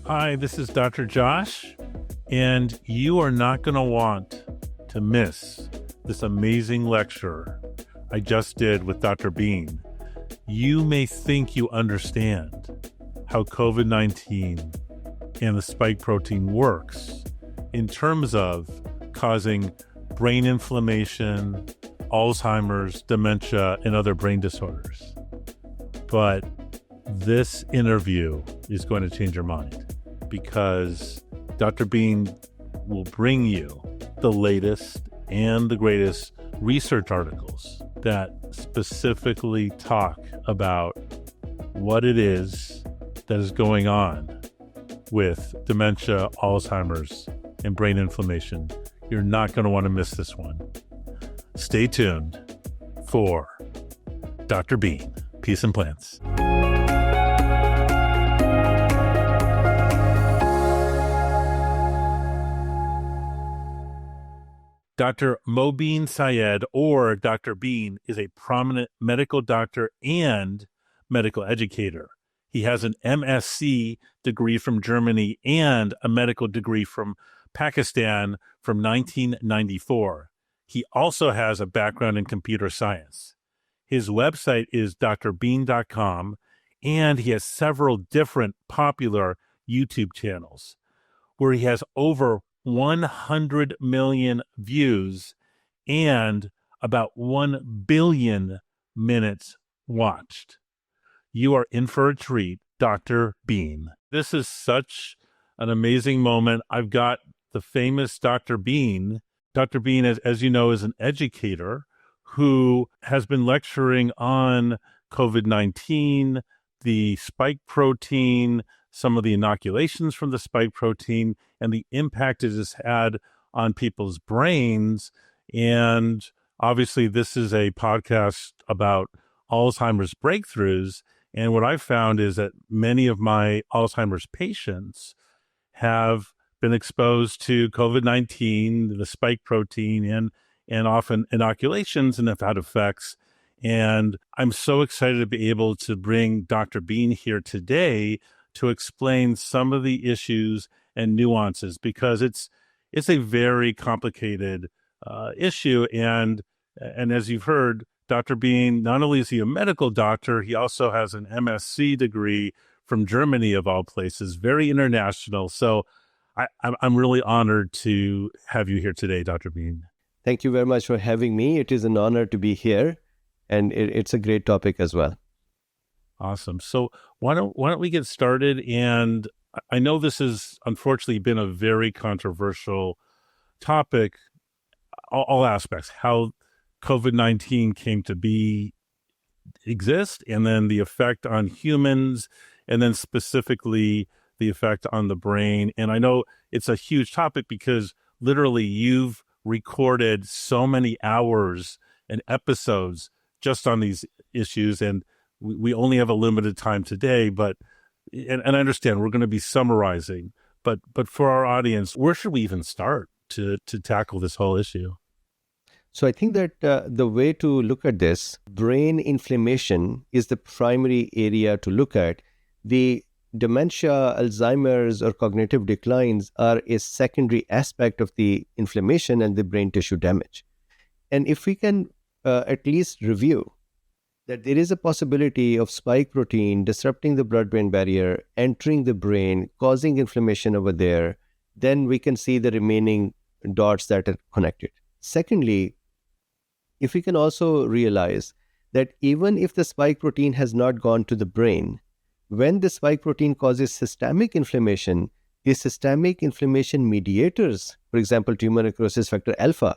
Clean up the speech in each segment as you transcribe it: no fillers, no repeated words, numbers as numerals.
Hi, this is Dr. Josh, and you are not going to want to miss this amazing lecture I just did with Dr. Bean. You may think you understand how COVID-19 and the spike protein works in terms of causing brain inflammation, Alzheimer's, dementia, and other brain disorders. But this interview is going to change your mind, because Dr. Bean will bring you the latest and the greatest research articles that specifically talk about what it is that is going on with dementia, Alzheimer's, and brain inflammation. You're not going to want to miss this one. Stay tuned for Dr. Bean. Peace and plants. Dr. Mobeen Syed, or Dr. Bean, is a prominent medical doctor and medical educator. He has an MSc degree from Germany and a medical degree from Pakistan from 1994. He also has a background in computer science. His website is drbean.com, and he has several different popular YouTube channels where he has over 100 million views and about 1 billion minutes watched. You are in for a treat, Dr. Bean. This is such an amazing moment. I've got the famous Dr. Bean. Dr. Bean, as you know, is an educator who has been lecturing on COVID-19, the spike protein, some of the inoculations from the spike protein, and the impact it has had on people's brains. And obviously, this is a podcast about Alzheimer's breakthroughs. And what I've found is that many of my Alzheimer's patients have been exposed to COVID-19, the spike protein, and often inoculations, and have had effects. And I'm so excited to be able to bring Dr. Bean here today to explain some of the issues and nuances, because it's a very complicated issue. And as you've heard, Dr. Bean, not only is he a medical doctor, he also has an MSc degree from Germany, of all places, very international. So I'm really honored to have you here today, Dr. Bean. Thank you very much for having me. It is an honor to be here, and it's a great topic as well. Awesome. So why don't we get started? And I know this has unfortunately been a very controversial topic, all aspects, how COVID-19 came to exist, and then the effect on humans, and then specifically the effect on the brain. And I know it's a huge topic because literally you've recorded so many hours and episodes just on these issues, and we only have a limited time today, and I understand we're going to be summarizing, but for our audience, where should we even start to tackle this whole issue? So I think that the way to look at this, brain inflammation is the primary area to look at. The dementia, Alzheimer's, or cognitive declines are a secondary aspect of the inflammation and the brain tissue damage. And if we can at least review that there is a possibility of spike protein disrupting the blood-brain barrier, entering the brain, causing inflammation over there, then we can see the remaining dots that are connected. Secondly, if we can also realize that even if the spike protein has not gone to the brain, when the spike protein causes systemic inflammation, the systemic inflammation mediators, for example, tumor necrosis factor alpha,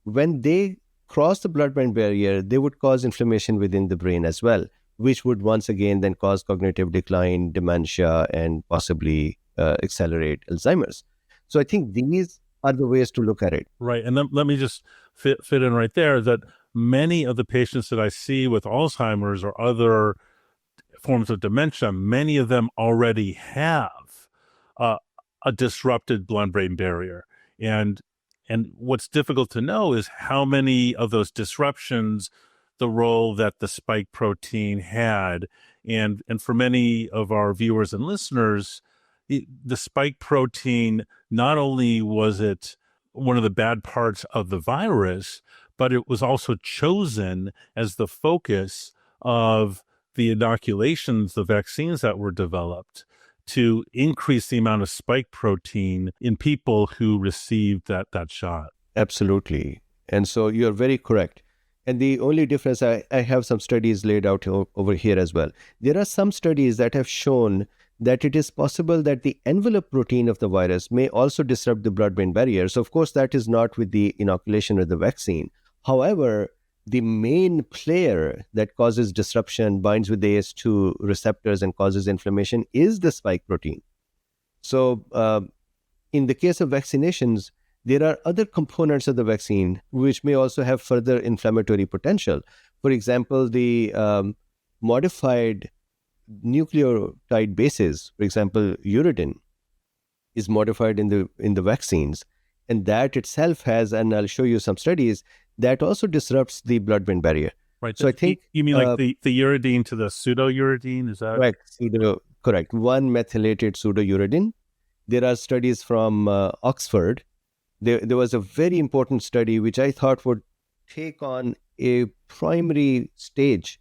when they cross the blood-brain barrier, they would cause inflammation within the brain as well, which would once again then cause cognitive decline, dementia, and possibly accelerate Alzheimer's. So I think these are the ways to look at it. Right. And then let me just fit in right there that many of the patients that I see with Alzheimer's or other forms of dementia, many of them already have a disrupted blood-brain barrier. And what's difficult to know is how many of those disruptions, the role that the spike protein had. And for many of our viewers and listeners, the spike protein, not only was it one of the bad parts of the virus, but it was also chosen as the focus of the inoculations, the vaccines that were developed to increase the amount of spike protein in people who received that shot. Absolutely. And so you're very correct. And the only difference, I have some studies laid out over here as well. There are some studies that have shown that it is possible that the envelope protein of the virus may also disrupt the blood-brain barrier. So, of course, that is not with the inoculation or the vaccine. However, the main player that causes disruption, binds with the AS2 receptors and causes inflammation is the spike protein. So, in the case of vaccinations, there are other components of the vaccine which may also have further inflammatory potential. For example, the modified nucleotide bases, for example, uridine, is modified in the vaccines, and that itself has, and I'll show you some studies, that also disrupts the blood-brain barrier. Right. So I think you mean like the uridine to the pseudouridine? Is that correct? 1-methylated pseudouridine. There are studies from Oxford. There was a very important study which I thought would take on a primary stage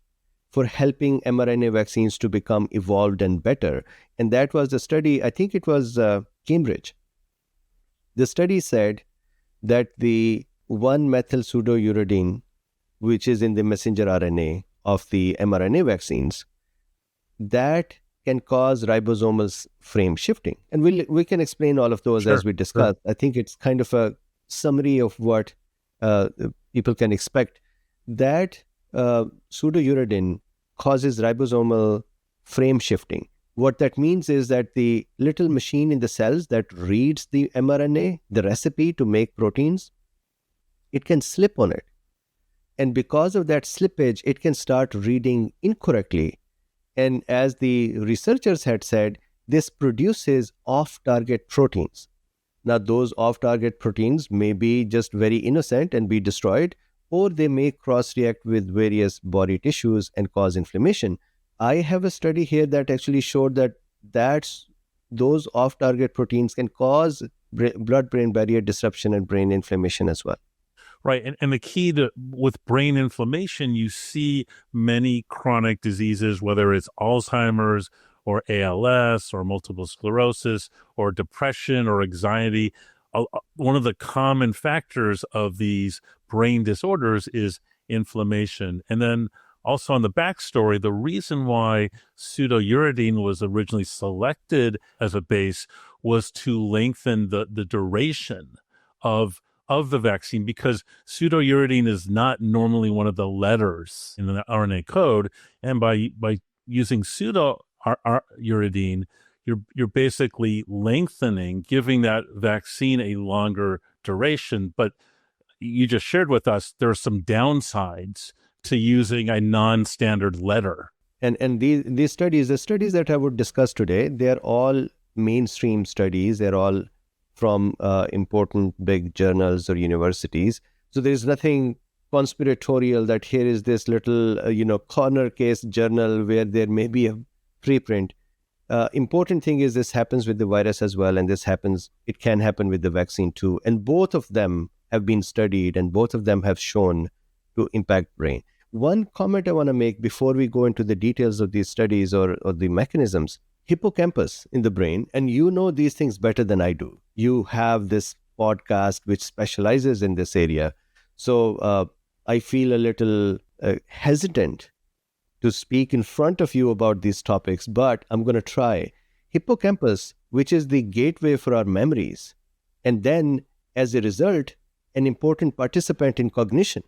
for helping mRNA vaccines to become evolved and better. And that was the study, I think it was Cambridge. The study said that the 1-methyl pseudouridine, which is in the messenger RNA of the mRNA vaccines, that can cause ribosomal frame shifting. And we can explain all of those as we discuss. Sure. I think it's kind of a summary of what people can expect. That pseudouridine causes ribosomal frame shifting. What that means is that the little machine in the cells that reads the mRNA, the recipe to make proteins, it can slip on it. And because of that slippage, it can start reading incorrectly. And as the researchers had said, this produces off-target proteins. Now, those off-target proteins may be just very innocent and be destroyed, or they may cross-react with various body tissues and cause inflammation. I have a study here that actually showed that those off-target proteins can cause blood-brain barrier disruption and brain inflammation as well. Right. And the key with brain inflammation, you see many chronic diseases, whether it's Alzheimer's or ALS or multiple sclerosis or depression or anxiety. One of the common factors of these brain disorders is inflammation. And then also on the backstory, the reason why pseudouridine was originally selected as a base was to lengthen the duration of the vaccine, because pseudouridine is not normally one of the letters in the RNA code. And by using pseudouridine, you're basically lengthening, giving that vaccine a longer duration. But you just shared with us, there are some downsides to using a non-standard letter. And these studies, the studies that I would discuss today, they're all mainstream studies. They're all from important big journals or universities. So there's nothing conspiratorial that here is this little, corner case journal where there may be a preprint. Important thing is this happens with the virus as well, and it can happen with the vaccine too. And both of them have been studied, and both of them have shown to impact brain. One comment I want to make before we go into the details of these studies or the mechanisms. Hippocampus in the brain, and you know these things better than I do. You have this podcast which specializes in this area. So I feel a little hesitant to speak in front of you about these topics, but I'm going to try. Hippocampus, which is the gateway for our memories, and then as a result, an important participant in cognition,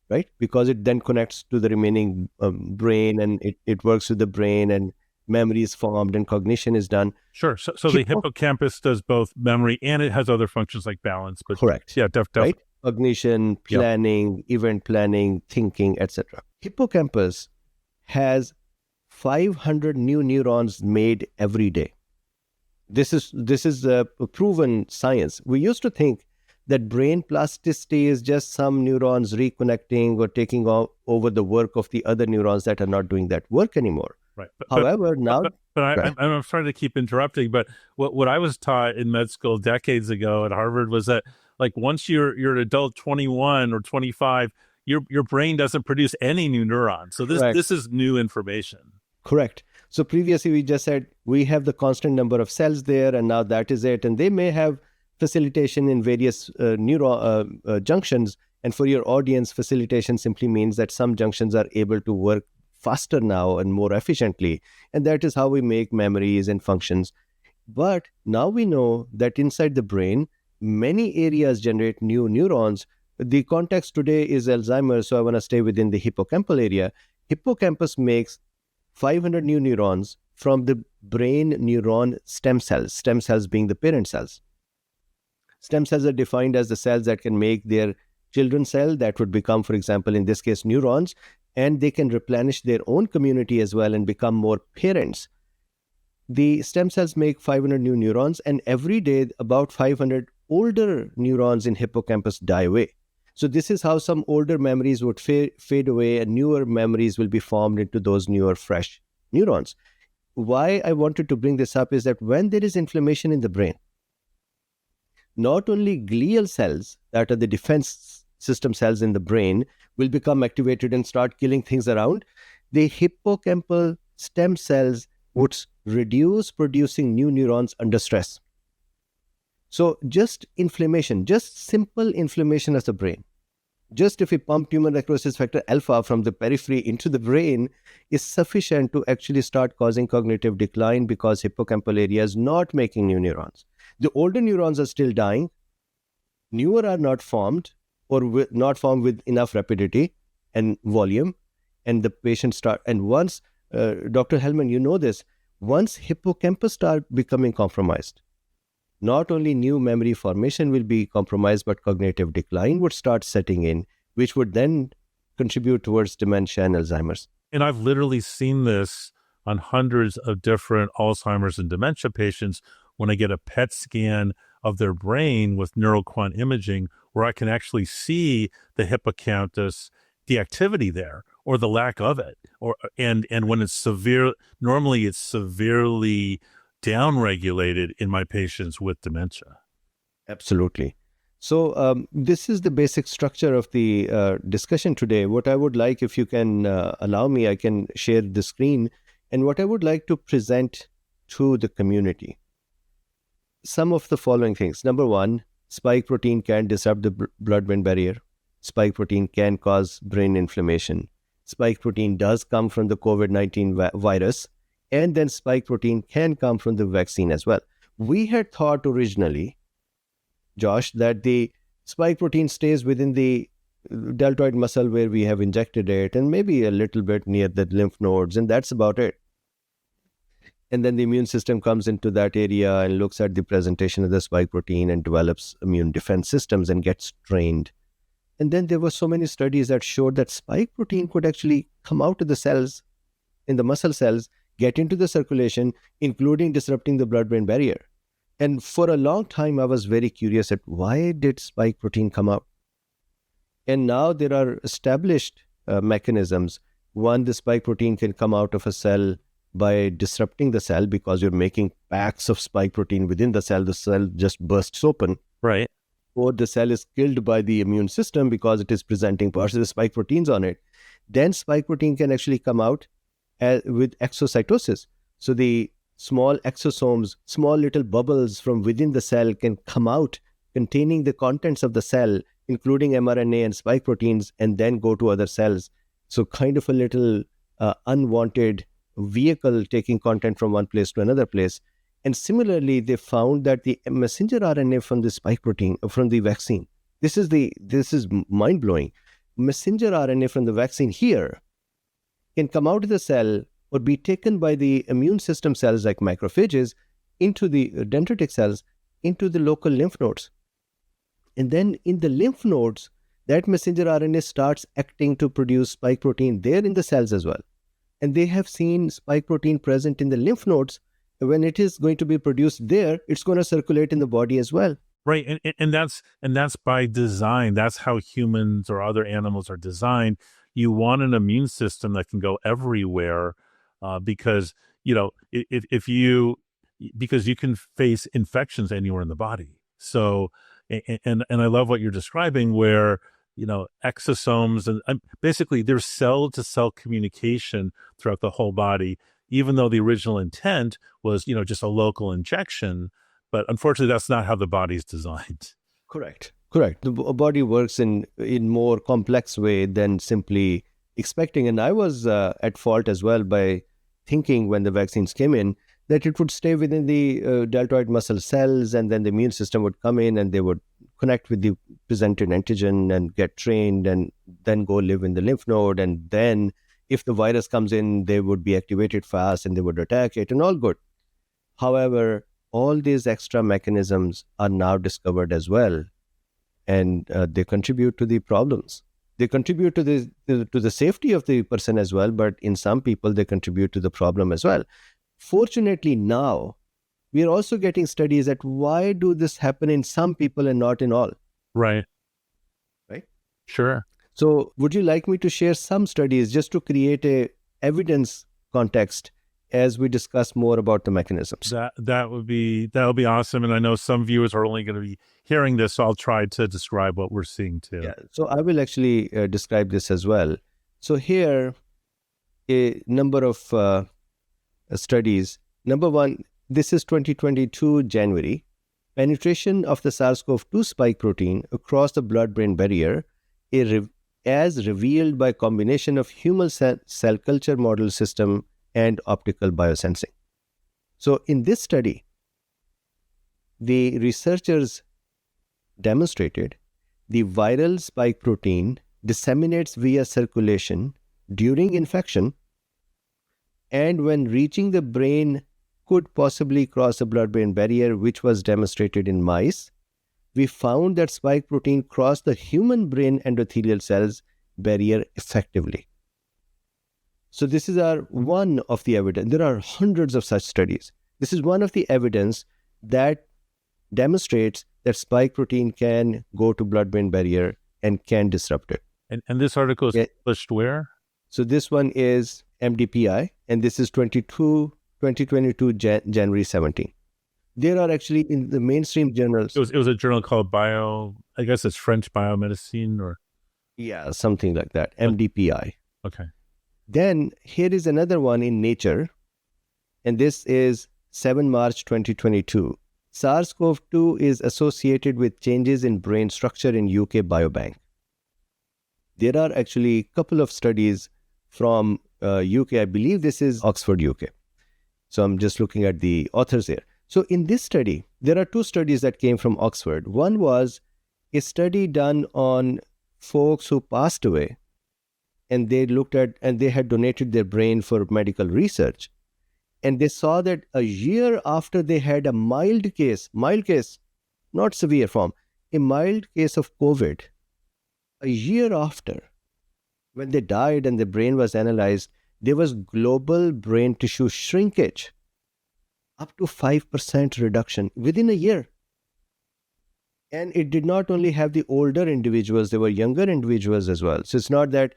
right? Because it then connects to the remaining brain, and it works with the brain, and memory is formed and cognition is done. Sure. So the hippocampus does both memory and it has other functions like balance. But correct. Yeah, definitely. Right? Cognition, planning, event planning, thinking, etc. Hippocampus has 500 new neurons made every day. This is a proven science. We used to think that brain plasticity is just some neurons reconnecting or taking over the work of the other neurons that are not doing that work anymore. Right. However, now, I'm sorry to keep interrupting, but what I was taught in med school decades ago at Harvard was that, like, once you're an adult 21 or 25, your brain doesn't produce any new neurons. So this is new information. Correct. So previously we just said we have the constant number of cells there, and now that is it. And they may have facilitation in various junctions. And for your audience, facilitation simply means that some junctions are able to work faster now and more efficiently. And that is how we make memories and functions. But now we know that inside the brain, many areas generate new neurons. The context today is Alzheimer's, so I want to stay within the hippocampal area. Hippocampus makes 500 new neurons from the brain neuron stem cells being the parent cells. Stem cells are defined as the cells that can make their children's cell, that would become, for example, in this case, neurons, and they can replenish their own community as well and become more parents. The stem cells make 500 new neurons, and every day about 500 older neurons in hippocampus die away. So this is how some older memories would fade away, and newer memories will be formed into those newer, fresh neurons. Why I wanted to bring this up is that when there is inflammation in the brain, not only glial cells, that are the defense system cells in the brain, will become activated and start killing things around, the hippocampal stem cells would reduce producing new neurons under stress. So just inflammation, just simple inflammation of the brain, just if we pump tumor necrosis factor alpha from the periphery into the brain, is sufficient to actually start causing cognitive decline, because hippocampal area is not making new neurons. The older neurons are still dying, newer are not formed, or not formed with enough rapidity and volume, and the patient start. And once, Dr. Helman, you know this, once hippocampus start becoming compromised, not only new memory formation will be compromised, but cognitive decline would start setting in, which would then contribute towards dementia and Alzheimer's. And I've literally seen this on hundreds of different Alzheimer's and dementia patients when I get a PET scan of their brain with neuroquant imaging, where I can actually see the hippocampus, the activity there, or the lack of it, and when it's severe, normally it's severely downregulated in my patients with dementia. Absolutely. So this is the basic structure of the discussion today. What I would like, if you can allow me, I can share the screen. And what I would like to present to the community, some of the following things. Number one, spike protein can disrupt the blood-brain barrier. Spike protein can cause brain inflammation. Spike protein does come from the COVID-19 virus. And then spike protein can come from the vaccine as well. We had thought originally, Josh, that the spike protein stays within the deltoid muscle where we have injected it, and maybe a little bit near the lymph nodes, and that's about it. And then the immune system comes into that area and looks at the presentation of the spike protein and develops immune defense systems and gets trained. And then there were so many studies that showed that spike protein could actually come out of the cells, in the muscle cells, get into the circulation, including disrupting the blood-brain barrier. And for a long time, I was very curious at why did spike protein come out? And now there are established mechanisms. One, the spike protein can come out of a cell by disrupting the cell, because you're making packs of spike protein within the cell just bursts open. Right. Or the cell is killed by the immune system because it is presenting parts of the spike proteins on it. Then spike protein can actually come out with exocytosis. So the small exosomes, small little bubbles from within the cell can come out containing the contents of the cell, including mRNA and spike proteins, and then go to other cells. So kind of a little unwanted vehicle taking content from one place to another place. And similarly, they found that the messenger RNA from the spike protein, from the vaccine, this is mind-blowing. Messenger RNA from the vaccine here can come out of the cell or be taken by the immune system cells like macrophages into the dendritic cells, into the local lymph nodes. And then in the lymph nodes, that messenger RNA starts acting to produce spike protein there in the cells as well. And they have seen spike protein present in the lymph nodes. When it is going to be produced there, it's going to circulate in the body as well. Right. And that's by design. That's how humans or other animals are designed. You want an immune system that can go everywhere because, because you can face infections anywhere in the body. So, and I love what you're describing where, exosomes and basically there's cell to cell communication throughout the whole body, even though the original intent was, just a local injection. But unfortunately, that's not how the body's designed. Correct. The body works in more complex way than simply expecting. And I was at fault as well by thinking when the vaccines came in that it would stay within the deltoid muscle cells, and then the immune system would come in and they would connect with the presented antigen and get trained and then go live in the lymph node. And then if the virus comes in, they would be activated fast and they would attack it and all good. However, all these extra mechanisms are now discovered as well. And they contribute to the problems. They contribute to the safety of the person as well, but in some people, they contribute to the problem as well. Fortunately, now, we are also getting studies at why do this happen in some people and not in all. Right. Sure. So would you like me to share some studies just to create a evidence context as we discuss more about the mechanisms? That would be awesome. And I know some viewers are only going to be hearing this, so I'll try to describe what we're seeing too. Yeah, so I will actually describe this as well. So here, a number of studies. Number one, this is 2022 January. Penetration of the SARS-CoV-2 spike protein across the blood-brain barrier as revealed by combination of human cell culture model system and optical biosensing. So in this study, the researchers demonstrated the viral spike protein disseminates via circulation during infection, and when reaching the brain could possibly cross the blood-brain barrier, which was demonstrated in mice. We found that spike protein crossed the human brain endothelial cells barrier effectively. So this is one of the evidence. There are hundreds of such studies. This is one of the evidence that demonstrates that spike protein can go to blood-brain barrier and can disrupt it. And this article is published where? So this one is MDPI, and this is 2022 January 17. There are actually in the mainstream journals. It was a journal called I guess it's French Biomedicine or? Yeah, something like that, MDPI. Okay. Then here is another one in Nature, and this is 7 March 2022. SARS-CoV-2 is associated with changes in brain structure in UK Biobank. There are actually a couple of studies from UK. I believe this is Oxford, UK. So I'm just looking at the authors here. So in this study, there are two studies that came from Oxford. One was a study done on folks who passed away, and they they had donated their brain for medical research. And they saw that a year after they had a mild case, not severe form, a mild case of COVID, a year after, when they died and the brain was analyzed, there was global brain tissue shrinkage, up to 5% reduction within a year. And it did not only have the older individuals, there were younger individuals as well. So it's not that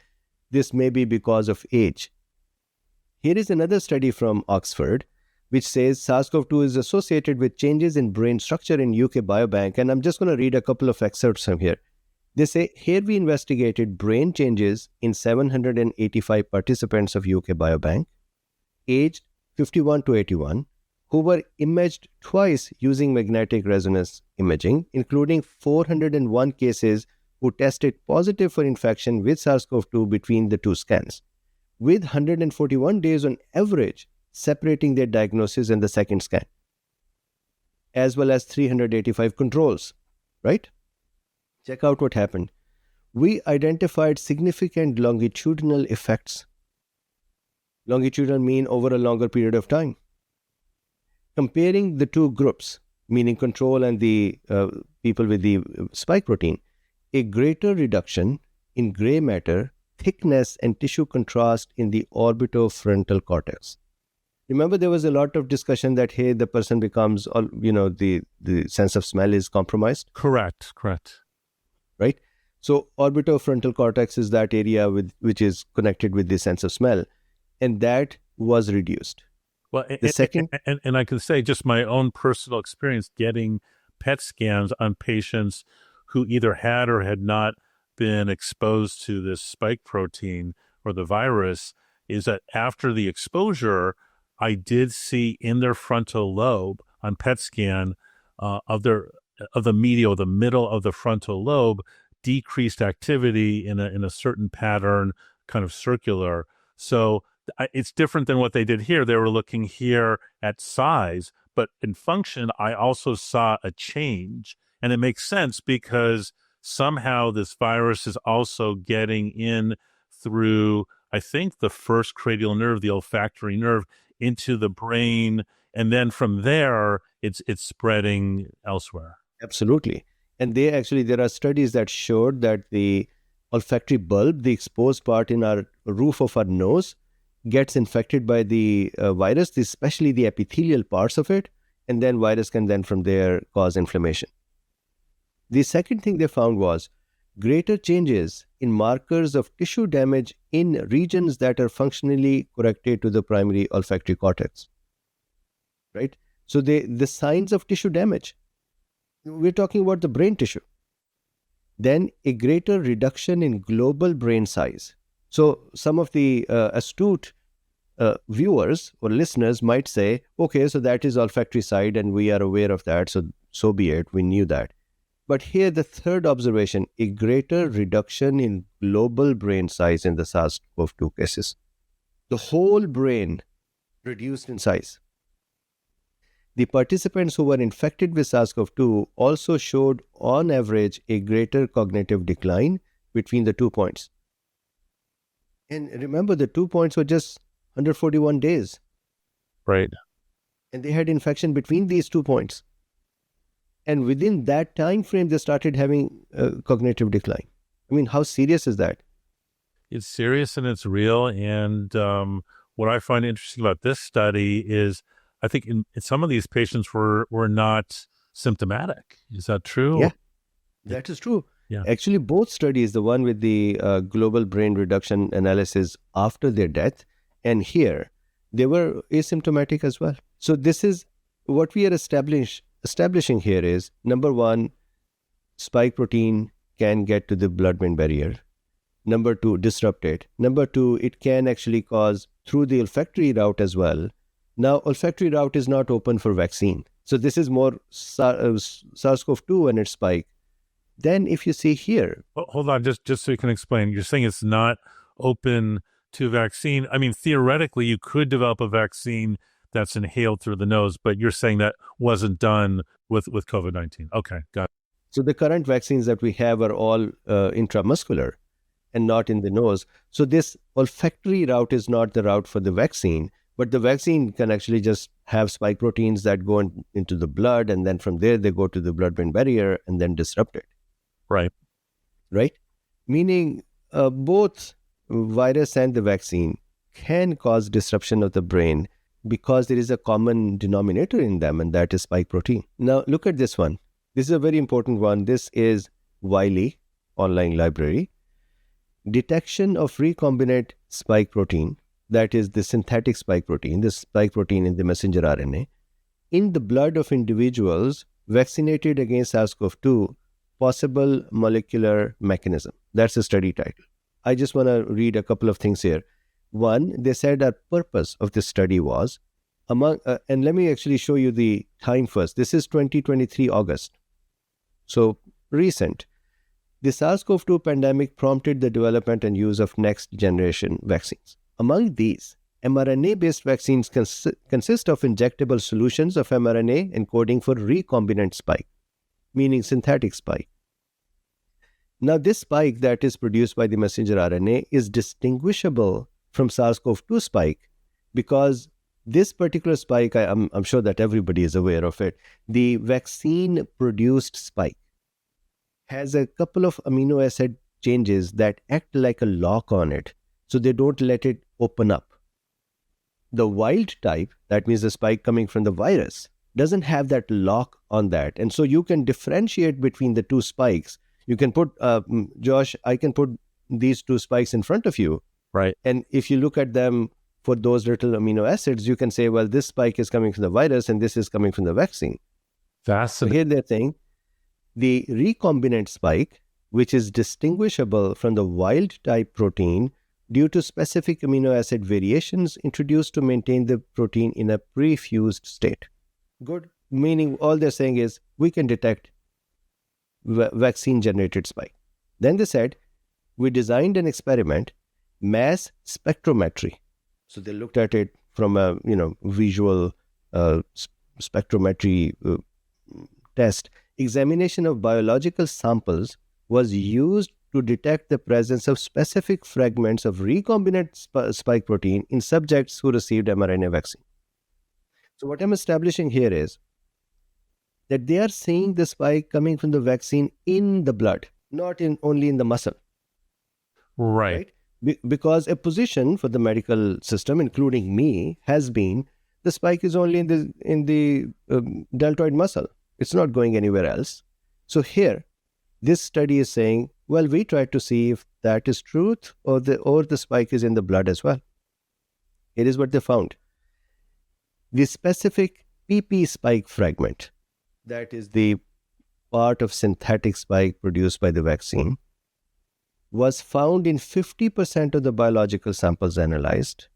this may be because of age. Here is another study from Oxford, which says SARS-CoV-2 is associated with changes in brain structure in UK Biobank. And I'm just going to read a couple of excerpts from here. They say, here we investigated brain changes in 785 participants of UK Biobank, aged 51 to 81, who were imaged twice using magnetic resonance imaging, including 401 cases who tested positive for infection with SARS-CoV-2 between the two scans, with 141 days on average separating their diagnosis and the second scan, as well as 385 controls, right? Check out what happened. We identified significant longitudinal effects. Longitudinal mean over a longer period of time. Comparing the two groups, meaning control and the people with the spike protein, a greater reduction in gray matter, thickness, and tissue contrast in the orbitofrontal cortex. Remember, there was a lot of discussion that, hey, the person becomes, the sense of smell is compromised? Correct. Right? So orbitofrontal cortex is that area which is connected with the sense of smell. And that was reduced. Well, The second, and I can say just my own personal experience getting PET scans on patients who either had or had not been exposed to this spike protein or the virus is that after the exposure, I did see in their frontal lobe on PET scan of the medial, the middle of the frontal lobe, decreased activity in a certain pattern, kind of circular. So it's different than what they did here. They were looking here at size, but in function, I also saw a change. And it makes sense because somehow this virus is also getting in through, I think, the first cranial nerve, the olfactory nerve, into the brain. And then from there, it's spreading elsewhere. absolutely. And there are studies that showed that the olfactory bulb, the exposed part in our roof of our nose, gets infected by the virus, especially the epithelial parts of it, and then virus can then from there cause inflammation. The second thing they found was greater changes in markers of tissue damage in regions that are functionally connected to the primary olfactory cortex. Right? So the signs of tissue damage, we're talking about the brain tissue. Then a greater reduction in global brain size. So some of the astute viewers or listeners might say, okay, so that is olfactory side and we are aware of that, so be it, we knew that. But here the third observation, a greater reduction in global brain size in the SARS-CoV-2 cases. The whole brain reduced in size. The participants who were infected with SARS-CoV-2 also showed on average a greater cognitive decline between the 2 points. And remember, the 2 points were just 141 days. Right. And they had infection between these 2 points. And within that time frame, they started having cognitive decline. I mean, how serious is that? It's serious and it's real. And what I find interesting about this study is I think in some of these patients were not symptomatic. Is that true? Yeah, that is true. Yeah. Actually, both studies, the one with the global brain reduction analysis after their death, and here, they were asymptomatic as well. So this is what we are establishing here is, number one, spike protein can get to the blood-brain barrier. Number two, disrupt it. Number two, it can actually cause through the olfactory route as well. Now, olfactory route is not open for vaccine. So this is more SARS-CoV-2 and its spike. Then if you see here... Hold on, just so you can explain. You're saying it's not open to vaccine. I mean, theoretically, you could develop a vaccine that's inhaled through the nose, but you're saying that wasn't done with COVID-19. Okay, got it. So the current vaccines that we have are all intramuscular and not in the nose. So this olfactory route is not the route for the vaccine, but the vaccine can actually just have spike proteins that go into the blood, and then from there they go to the blood-brain barrier and then disrupt it. Right. Right? Meaning both virus and the vaccine can cause disruption of the brain because there is a common denominator in them, and that is spike protein. Now look at this one. This is a very important one. This is Wiley online library. Detection of recombinant spike protein, that is the synthetic spike protein, the spike protein in the messenger RNA, in the blood of individuals vaccinated against SARS-CoV-2, possible molecular mechanism. That's the study title. I just want to read a couple of things here. One, they said our purpose of this study was, and let me actually show you the time first. This is 2023 August. So recent. The SARS-CoV-2 pandemic prompted the development and use of next generation vaccines. Among these, mRNA-based vaccines consist of injectable solutions of mRNA encoding for recombinant spike, meaning synthetic spike. Now, this spike that is produced by the messenger RNA is distinguishable from SARS-CoV-2 spike because this particular spike, I'm sure that everybody is aware of it, the vaccine-produced spike has a couple of amino acid changes that act like a lock on it, so they don't let it open up. The wild type, that means the spike coming from the virus, doesn't have that lock on that. And so you can differentiate between the two spikes. You can put, Josh, I can put these two spikes in front of you. Right. And if you look at them for those little amino acids, you can say, well, this spike is coming from the virus and this is coming from the vaccine. So Fascinating. here they're saying the recombinant spike, which is distinguishable from the wild type protein due to specific amino acid variations introduced to maintain the protein in a pre-fused state. Good. Meaning all they're saying is we can detect vaccine-generated spike. Then they said, we designed an experiment, mass spectrometry. So they looked at it from a visual spectrometry test. Examination of biological samples was used to detect the presence of specific fragments of recombinant spike protein in subjects who received mRNA vaccine. So what I'm establishing here is that they are seeing the spike coming from the vaccine in the blood, not only in the muscle. Right. Because a position for the medical system, including me, has been the spike is only in the deltoid muscle. It's not going anywhere else. So here, this study is saying, well, we tried to see if that is truth or the spike is in the blood as well. Here is what they found. The specific PP spike fragment, that is the part of synthetic spike produced by the vaccine, was found in 50% of the biological samples analyzed,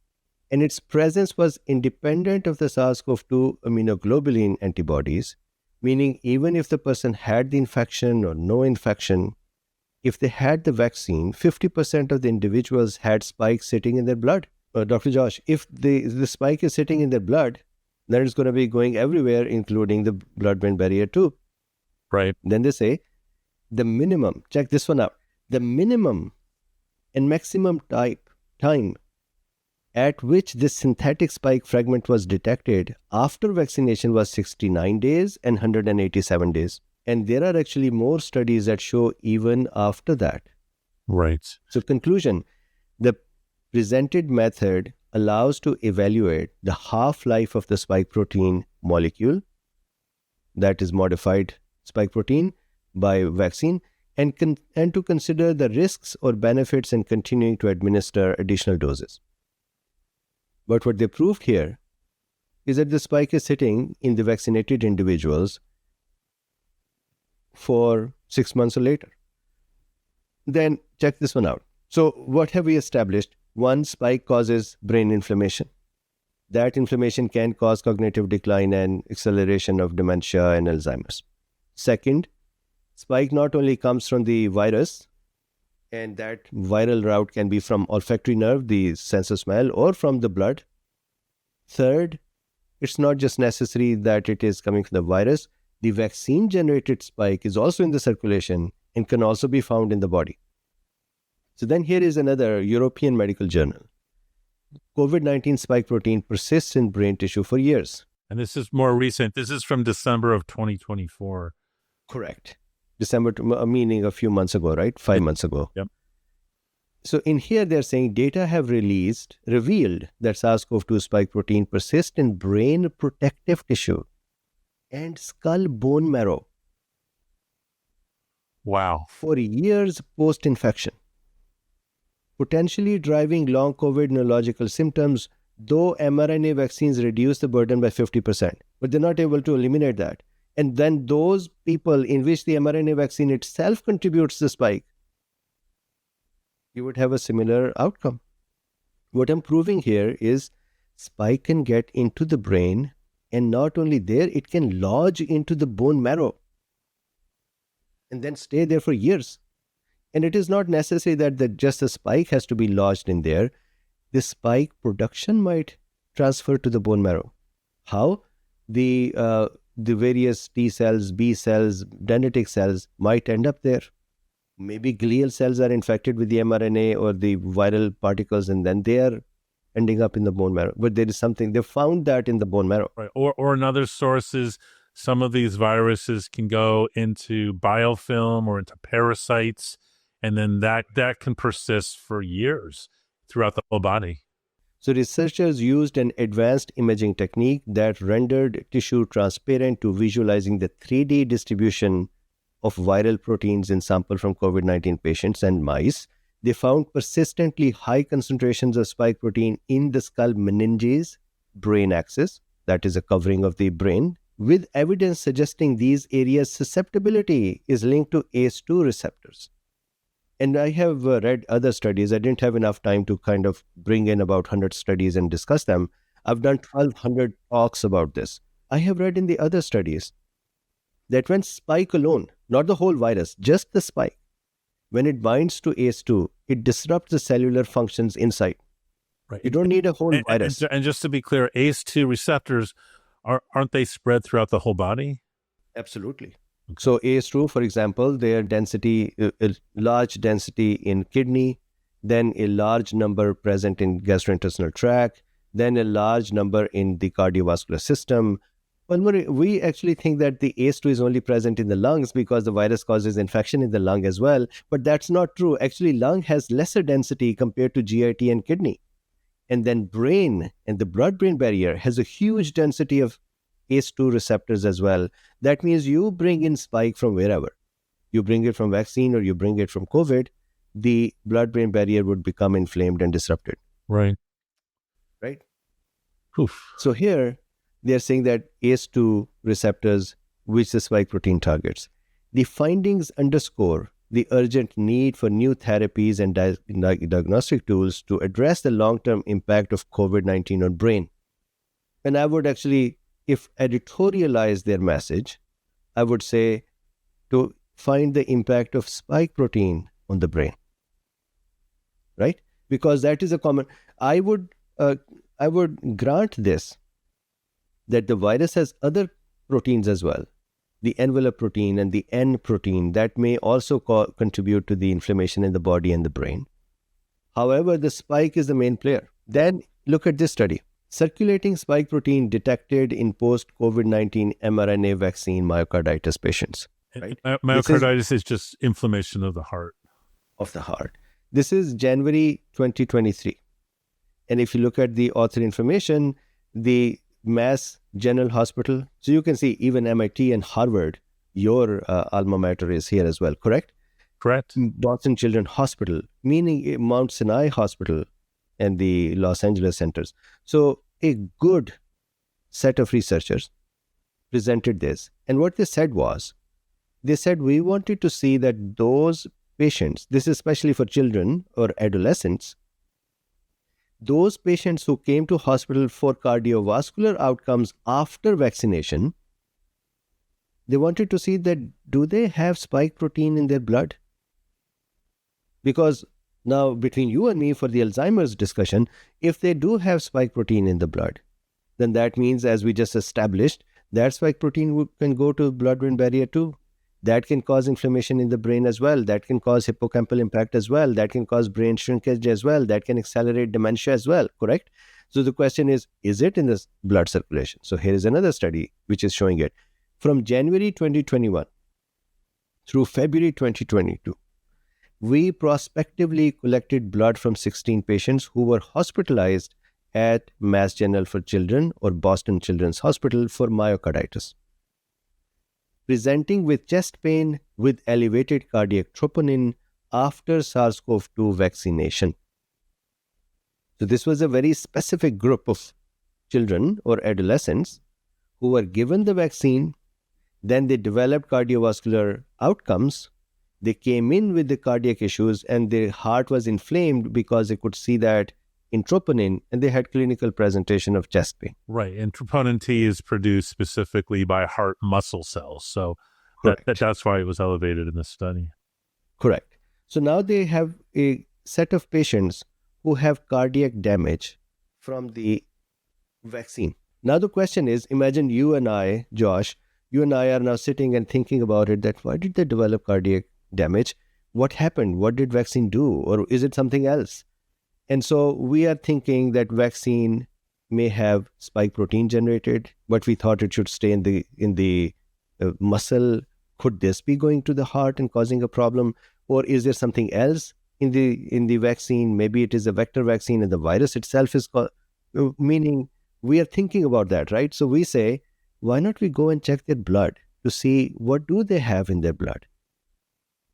and its presence was independent of the SARS-CoV-2 immunoglobulin antibodies, meaning even if the person had the infection or no infection, if they had the vaccine, 50% of the individuals had spikes sitting in their blood. Dr. Josh, if the spike is sitting in their blood, then it's going to be going everywhere, including the blood-brain barrier too. Right. Then they say the minimum, check this one out, the minimum and maximum time at which this synthetic spike fragment was detected after vaccination was 69 days and 187 days. And there are actually more studies that show even after that. Right. So conclusion, the presented method allows to evaluate the half-life of the spike protein molecule, that is modified spike protein by vaccine, and to consider the risks or benefits in continuing to administer additional doses. But what they proved here is that the spike is sitting in the vaccinated individuals for 6 months or later. Then check this one out. So what have we established? One, spike causes brain inflammation. That inflammation can cause cognitive decline and acceleration of dementia and Alzheimer's. Second, spike not only comes from the virus, and that viral route can be from olfactory nerve, the sense of smell, or from the blood. Third, it's not just necessary that it is coming from the virus. The vaccine-generated spike is also in the circulation and can also be found in the body. So then here is another European medical journal. COVID-19 spike protein persists in brain tissue for years. And this is more recent. This is from December of 2024. Correct. December, meaning a few months ago, right? 5 months ago. Yep. So in here, they're saying data have revealed that SARS-CoV-2 spike protein persists in brain protective tissue and skull bone marrow. Wow. For years post-infection, potentially driving long COVID neurological symptoms, though mRNA vaccines reduce the burden by 50%, but they're not able to eliminate that. And then those people in which the mRNA vaccine itself contributes the spike, you would have a similar outcome. What I'm proving here is spike can get into the brain, and not only there, it can lodge into the bone marrow and then stay there for years. And it is not necessary that just a spike has to be lodged in there. The spike production might transfer to the bone marrow. How? The various T cells, B cells, dendritic cells might end up there. Maybe glial cells are infected with the mRNA or the viral particles, and then they are ending up in the bone marrow. But there is something, they found that in the bone marrow. Right. Or another source is some of these viruses can go into biofilm or into parasites, and then that can persist for years throughout the whole body. So researchers used an advanced imaging technique that rendered tissue transparent to visualizing the 3D distribution of viral proteins in sample from COVID-19 patients and mice. They found persistently high concentrations of spike protein in the skull meninges, brain axis, that is a covering of the brain, with evidence suggesting these areas' susceptibility is linked to ACE2 receptors. And I have read other studies. I didn't have enough time to kind of bring in about 100 studies and discuss them. I've done 1,200 talks about this. I have read in the other studies that when spike alone, not the whole virus, just the spike, when it binds to ACE2, it disrupts the cellular functions inside. Right. You don't need a whole virus. And just to be clear, ACE2 receptors, aren't they spread throughout the whole body? Absolutely. Okay. So ACE2, for example, their density, a large density in kidney, then a large number present in gastrointestinal tract, then a large number in the cardiovascular system. We actually think that the ACE2 is only present in the lungs because the virus causes infection in the lung as well. But that's not true. Actually, lung has lesser density compared to GIT and kidney. And then brain and the blood-brain barrier has a huge density of ACE2 receptors as well. That means you bring in spike from wherever. You bring it from vaccine or you bring it from COVID, the blood-brain barrier would become inflamed and disrupted. Right. Oof. So here, they're saying that ACE2 receptors, which the spike protein targets. The findings underscore the urgent need for new therapies and diagnostic tools to address the long-term impact of COVID-19 on brain. And I would actually, if editorialize their message, I would say to find the impact of spike protein on the brain, right? Because that is a common. I would grant this, that the virus has other proteins as well, the envelope protein and the N protein that may also contribute to the inflammation in the body and the brain. However, the spike is the main player. Then look at this study. Circulating spike protein detected in post-COVID-19 mRNA vaccine myocarditis patients. Right? Myocarditis is just inflammation of the heart. This is January 2023. And if you look at the author information, the Mass General Hospital, so you can see even MIT and Harvard, your alma mater is here as well, correct? Correct. Boston Children's Hospital, meaning Mount Sinai Hospital and the Los Angeles centers. So a good set of researchers presented this. And what they said was, they said we wanted to see that those patients, this is especially for children or adolescents, those patients who came to hospital for cardiovascular outcomes after vaccination, they wanted to see that do they have spike protein in their blood? Because now between you and me for the Alzheimer's discussion, if they do have spike protein in the blood, then that means, as we just established, that spike protein can go to blood-brain barrier too. That can cause inflammation in the brain as well. That can cause hippocampal impact as well. That can cause brain shrinkage as well. That can accelerate dementia as well, correct? So the question is it in the blood circulation? So here is another study which is showing it. From January 2021 through February 2022, we prospectively collected blood from 16 patients who were hospitalized at Mass General for Children or Boston Children's Hospital for myocarditis, presenting with chest pain with elevated cardiac troponin after SARS-CoV-2 vaccination. So this was a very specific group of children or adolescents who were given the vaccine, then they developed cardiovascular outcomes. They came in with the cardiac issues and their heart was inflamed because they could see that in troponin, and they had clinical presentation of chest pain. Right, and troponin T is produced specifically by heart muscle cells, so that's why it was elevated in this study. Correct. So now they have a set of patients who have cardiac damage from the vaccine. Now the question is, imagine you and I, Josh, you and I are now sitting and thinking about it, that why did they develop cardiac damage? What happened? What did vaccine do? Or is it something else? And so we are thinking that vaccine may have spike protein generated, but we thought it should stay in the muscle. Could this be going to the heart and causing a problem? Or is there something else in the vaccine? Maybe it is a vector vaccine and the virus itself is meaning we are thinking about that, right? So we say, why not we go and check their blood to see what do they have in their blood?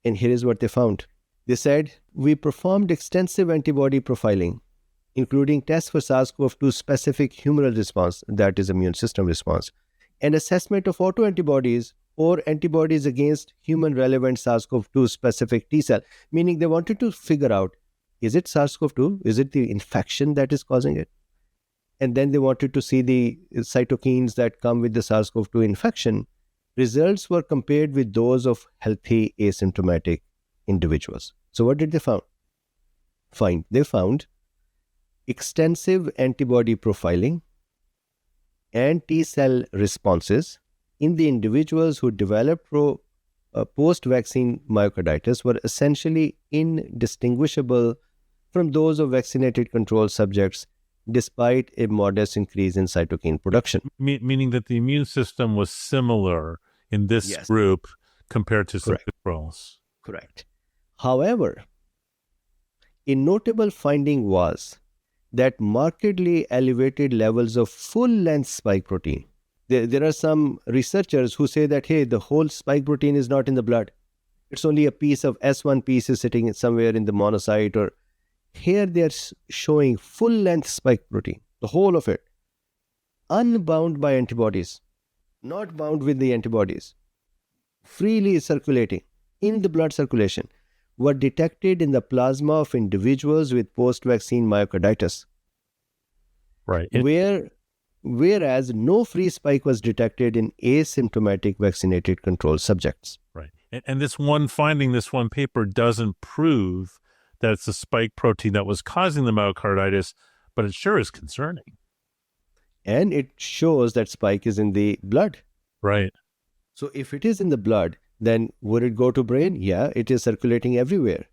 And here is what they found. They said, we performed extensive antibody profiling, including tests for SARS-CoV-2 specific humoral response, that is immune system response, and assessment of autoantibodies or antibodies against human relevant SARS-CoV-2 specific T cell, meaning they wanted to figure out, is it SARS-CoV-2? Is it the infection that is causing it? And then they wanted to see the cytokines that come with the SARS-CoV-2 infection. Results were compared with those of healthy asymptomatic individuals. So what did they find? They found extensive antibody profiling and T cell responses in the individuals who developed post-vaccine myocarditis were essentially indistinguishable from those of vaccinated control subjects, despite a modest increase in cytokine production. Meaning that the immune system was similar in this group compared to some controls. Correct. However, a notable finding was that markedly elevated levels of full-length spike protein. There are some researchers who say that, hey, the whole spike protein is not in the blood. It's only a piece of S1 piece is sitting somewhere in the monocyte. Or here they are showing full-length spike protein, the whole of it, unbound by antibodies, not bound with the antibodies, freely circulating in the blood circulation, were detected in the plasma of individuals with post-vaccine myocarditis. Right. Whereas no free spike was detected in asymptomatic vaccinated control subjects. Right. And this one finding, this one paper doesn't prove that it's the spike protein that was causing the myocarditis, but it sure is concerning. And it shows that spike is in the blood. Right. So if it is in the blood, then would it go to brain? Yeah, it is circulating everywhere.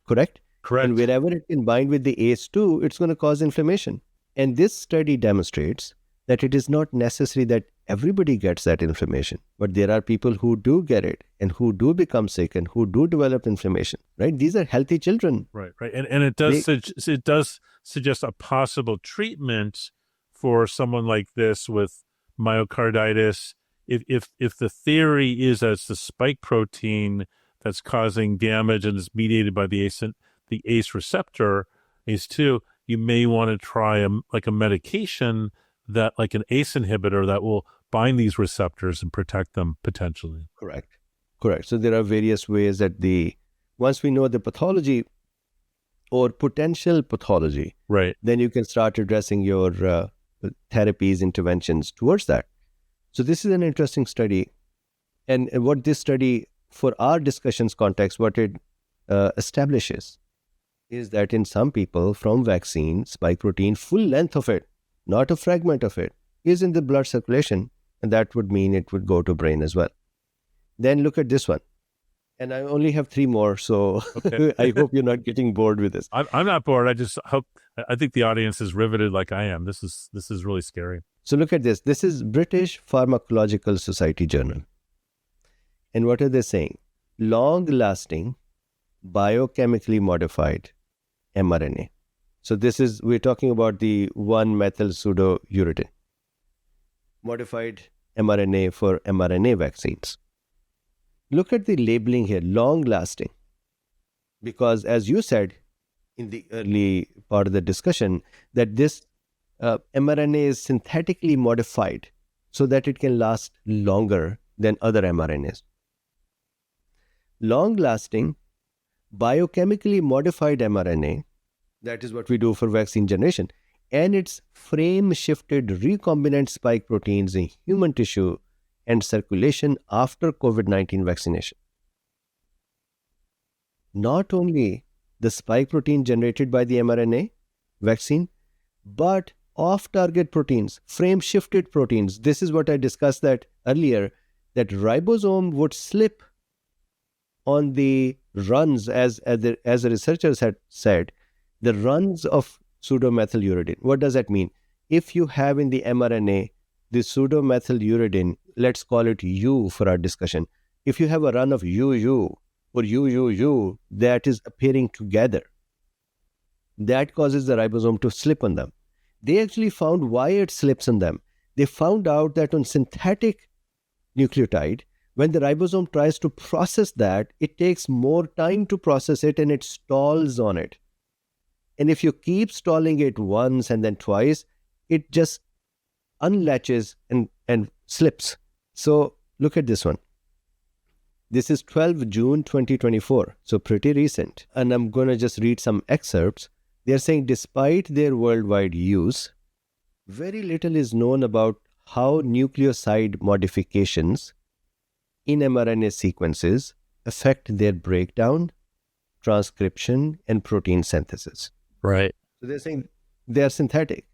Correct? Correct. And wherever it can bind with the ACE2, it's going to cause inflammation. And this study demonstrates that it is not necessary that everybody gets that inflammation, but there are people who do get it and who do become sick and who do develop inflammation, right? These are healthy children. Right. And it does suggest a possible treatment for someone like this with myocarditis. If the theory is that it's the spike protein that's causing damage and is mediated by the ACE receptor, ACE2, you may want to try a medication that, like an ACE inhibitor, that will bind these receptors and protect them potentially. Correct. So there are various ways that once we know the pathology or potential pathology, right, then you can start addressing your therapies, interventions towards that. So this is an interesting study. And what this study, for our discussions context, what it establishes is that in some people from vaccine, spike protein, full length of it, not a fragment of it, is in the blood circulation. And that would mean it would go to brain as well. Then look at this one. And I only have 3 more, so okay. I hope you're not getting bored with this. I'm not bored. I think the audience is riveted like I am. This is really scary. So look at this. This is British Pharmacological Society Journal. And what are they saying? Long-lasting, biochemically modified mRNA. So we're talking about the 1-methyl pseudouridine. Modified mRNA for mRNA vaccines. Look at the labeling here, long-lasting. Because as you said in the early part of the discussion, that this mRNA is synthetically modified so that it can last longer than other mRNAs. Long-lasting, biochemically modified mRNA, that is what we do for vaccine generation, and its frame-shifted recombinant spike proteins in human tissue and circulation after COVID-19 vaccination. Not only the spike protein generated by the mRNA vaccine, but off-target proteins, frame-shifted proteins. This is what I discussed earlier, that ribosome would slip on the runs, as the researchers had said, the runs of pseudomethyleuridine. What does that mean? If you have in the mRNA the pseudomethyleuridine, let's call it U for our discussion. If you have a run of UU or UUU that is appearing together, that causes the ribosome to slip on them. They actually found why it slips on them. They found out that on synthetic nucleotide, When the ribosome tries to process that, it takes more time to process it and it stalls on it. And if you keep stalling it once and then twice, it just unlatches and slips. So look at this one. This is 12 June 2024, so pretty recent. And I'm going to just read some excerpts. They're saying despite their worldwide use, very little is known about how nucleoside modifications in mRNA sequences affect their breakdown, transcription, and protein synthesis. Right. So they're saying they are synthetic.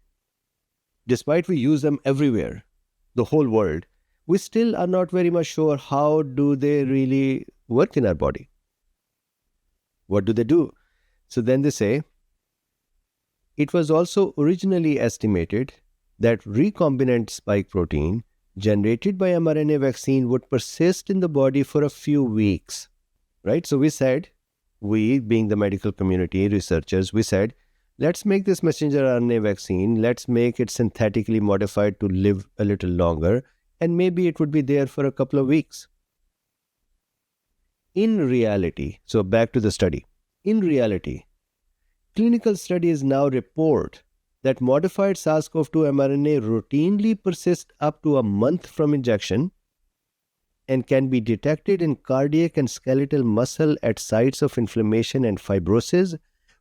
Despite we use them everywhere, the whole world, we still are not very much sure how do they really work in our body. What do they do? So then they say, it was also originally estimated that recombinant spike protein generated by mRNA vaccine would persist in the body for a few weeks, right? So we said, we being the medical community researchers, we said, let's make this messenger RNA vaccine, let's make it synthetically modified to live a little longer, and maybe it would be there for a couple of weeks. In reality, so back to the study, in reality, clinical studies now report that modified SARS-CoV-2 mRNA routinely persists up to a month from injection and can be detected in cardiac and skeletal muscle at sites of inflammation and fibrosis,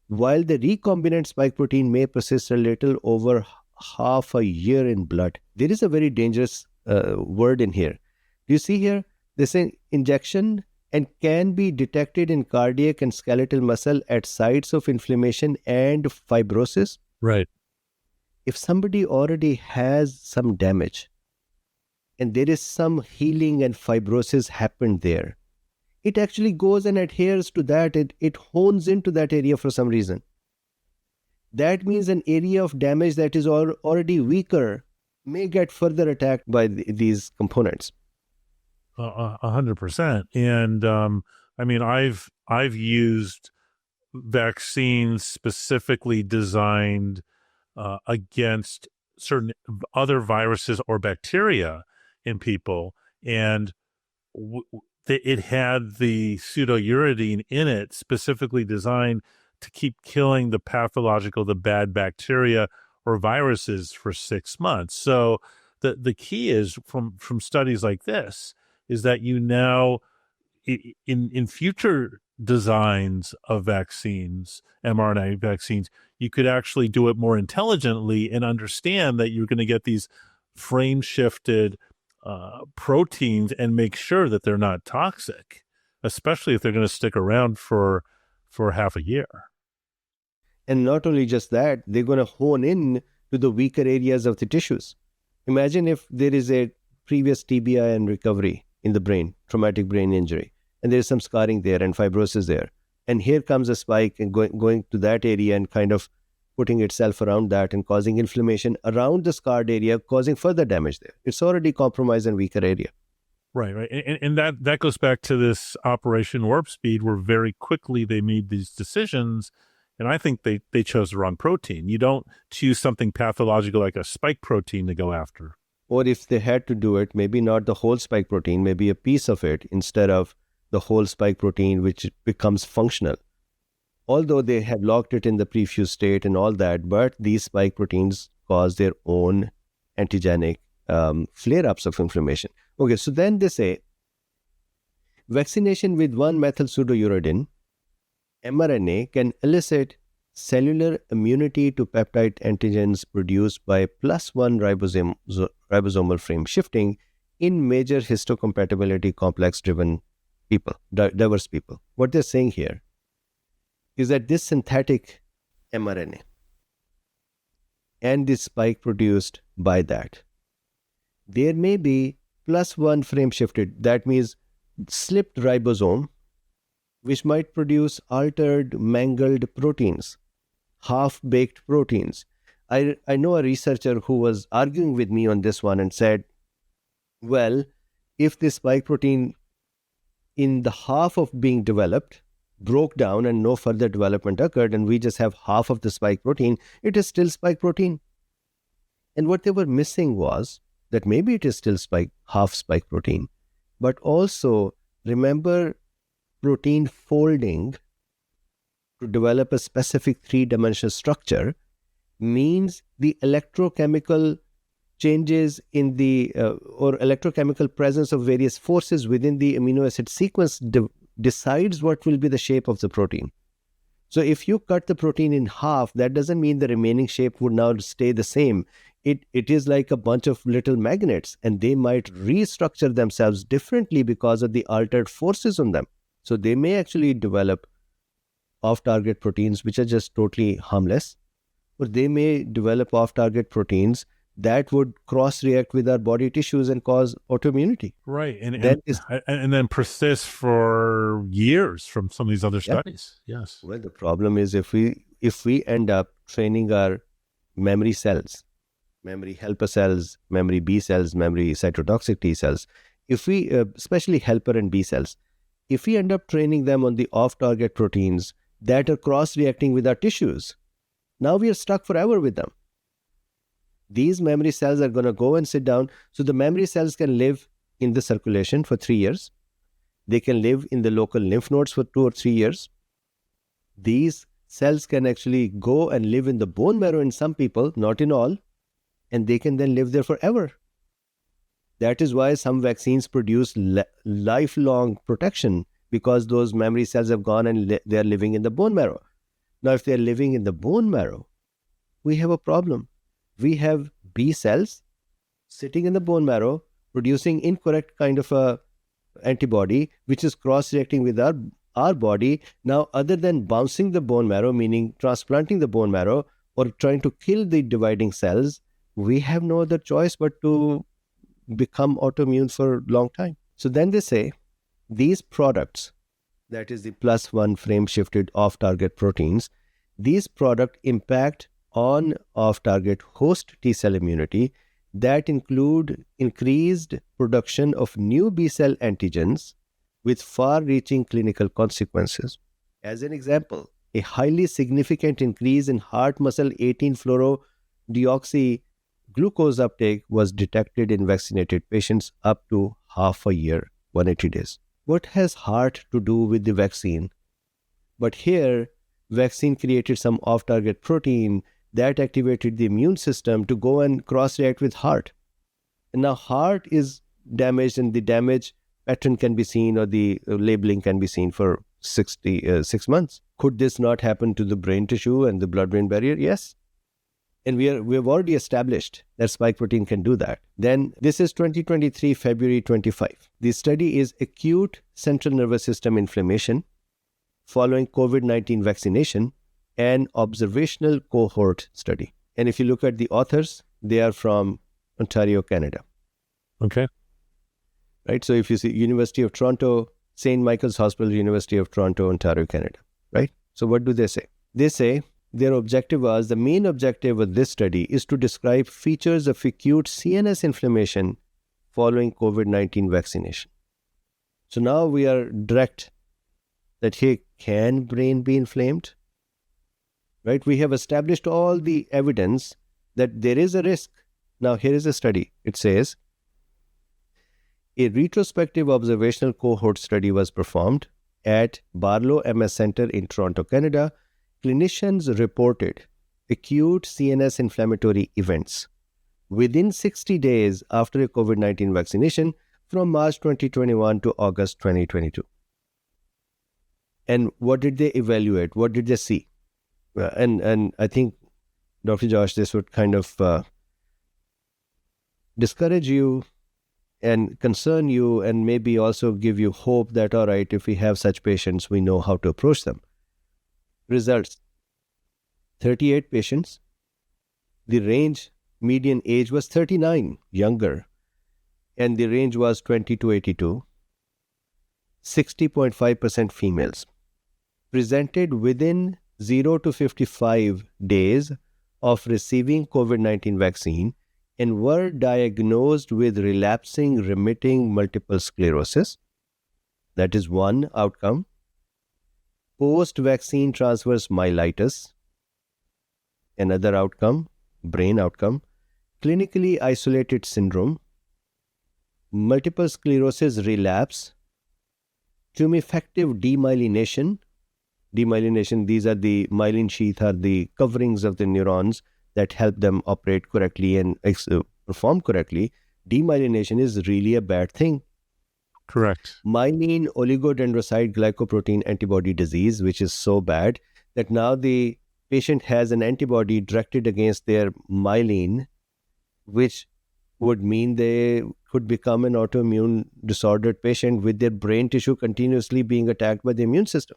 while the recombinant spike protein may persist a little over half a year in blood. There is a very dangerous word in here. Do you see here? They say injection and can be detected in cardiac and skeletal muscle at sites of inflammation and fibrosis. Right. If somebody already has some damage and there is some healing and fibrosis happened there, it actually goes and adheres to that. It hones into that area for some reason. That means an area of damage that is already weaker may get further attacked by these components. 100%. And I mean, I've used vaccines specifically designed against certain other viruses or bacteria in people, and it had the pseudouridine in it, specifically designed to keep killing the pathological, the bad bacteria or viruses for 6 months. So the key is from studies like this is that you now in future designs of vaccines, mRNA vaccines, you could actually do it more intelligently and understand that you're going to get these frame shifted proteins and make sure that they're not toxic, especially if they're going to stick around for half a year. And not only just that, they're going to hone in to the weaker areas of the tissues. Imagine if there is a previous TBI and recovery in the brain, traumatic brain injury, and there is some scarring there and fibrosis there. And here comes a spike and going to that area and kind of putting itself around that and causing inflammation around the scarred area, causing further damage there. It's already compromised and weaker area. Right. And that goes back to this Operation Warp Speed, where very quickly they made these decisions. And I think they chose the wrong protein. You don't choose something pathological like a spike protein to go after. Or if they had to do it, maybe not the whole spike protein, maybe a piece of it instead of the whole spike protein, which becomes functional. Although they have locked it in the prefuse state and all that, but these spike proteins cause their own antigenic flare-ups of inflammation. Okay, so then they say, vaccination with 1-methyl-pseudouridine, mRNA, can elicit cellular immunity to peptide antigens produced by +1 ribosomal frame shifting in major histocompatibility complex-driven people, diverse people. What they're saying here is that this synthetic mRNA and this spike produced by that, there may be +1 frame shifted, that means slipped ribosome, which might produce altered, mangled proteins, half-baked proteins. I know a researcher who was arguing with me on this one and said, well, if this spike protein in the half of being developed broke down and no further development occurred and we just have half of the spike protein, it is still spike protein. And what they were missing was that maybe it is still half spike protein, but also remember protein folding to develop a specific three-dimensional structure means the electrochemical changes in the or electrochemical presence of various forces within the amino acid sequence decides what will be the shape of the protein. So if you cut the protein in half, that doesn't mean the remaining shape would now stay the same. It is like a bunch of little magnets, and they might restructure themselves differently because of the altered forces on them. So they may actually develop off-target proteins which are just totally harmless, or they may develop off-target proteins that would cross-react with our body tissues and cause autoimmunity. Right, and then persist for years from some of these other studies. Yes. Well, the problem is if we end up training our memory cells, memory helper cells, memory B cells, memory cytotoxic T cells, if we, especially helper and B cells, if we end up training them on the off-target proteins that are cross-reacting with our tissues, now we are stuck forever with them. These memory cells are going to go and sit down. So the memory cells can live in the circulation for 3 years. They can live in the local lymph nodes for 2 or 3 years. These cells can actually go and live in the bone marrow in some people, not in all, and they can then live there forever. That is why some vaccines produce lifelong protection, because those memory cells have gone and they are living in the bone marrow. Now, if they are living in the bone marrow, we have a problem. We have B cells sitting in the bone marrow producing incorrect kind of a antibody which is cross-reacting with our body. Now, other than bouncing the bone marrow, meaning transplanting the bone marrow or trying to kill the dividing cells, we have no other choice but to become autoimmune for a long time. So then they say these products, that is the +1 frame-shifted off-target proteins, these products impact on off-target host T-cell immunity that include increased production of new B-cell antigens with far-reaching clinical consequences. As an example, a highly significant increase in heart muscle 18-fluorodeoxyglucose uptake was detected in vaccinated patients up to half a year, 180 days. What has heart to do with the vaccine? But here, vaccine created some off-target protein that activated the immune system to go and cross-react with heart. And now heart is damaged, and the damage pattern can be seen, or the labeling can be seen for 6 months. Could this not happen to the brain tissue and the blood-brain barrier? Yes. And we have already established that spike protein can do that. Then this is 2023, February 25. The study is acute central nervous system inflammation following COVID-19 vaccination, an observational cohort study. And if you look at the authors, they are from Ontario, Canada. Okay. Right. So if you see University of Toronto, St. Michael's Hospital, University of Toronto, Ontario, Canada. Right. So what do they say? They say their objective was, the main objective of this study is to describe features of acute CNS inflammation following COVID-19 vaccination. So now we are direct that, hey, can brain be inflamed? Right? We have established all the evidence that there is a risk. Now, here is a study. It says, a retrospective observational cohort study was performed at Barlow MS Center in Toronto, Canada. Clinicians reported acute CNS inflammatory events within 60 days after a COVID-19 vaccination from March 2021 to August 2022. And what did they evaluate? What did they see? And I think, Dr. Josh, this would kind of discourage you and concern you, and maybe also give you hope that, all right, if we have such patients, we know how to approach them. Results: 38 patients. The range, median age was 39, younger, and the range was 20 to 82. 60.5% females. Presented within 0 to 55 days of receiving COVID-19 vaccine and were diagnosed with relapsing remitting multiple sclerosis. That is one outcome. Post-vaccine transverse myelitis. Another outcome, brain outcome. Clinically isolated syndrome. multiple sclerosis relapse, tumefactive demyelination. Demyelination, these are the myelin sheath, are the coverings of the neurons that help them operate correctly and perform correctly. Demyelination is really a bad thing. Correct. Myelin oligodendrocyte glycoprotein antibody disease, which is so bad that now the patient has an antibody directed against their myelin, which would mean they could become an autoimmune disordered patient with their brain tissue continuously being attacked by the immune system.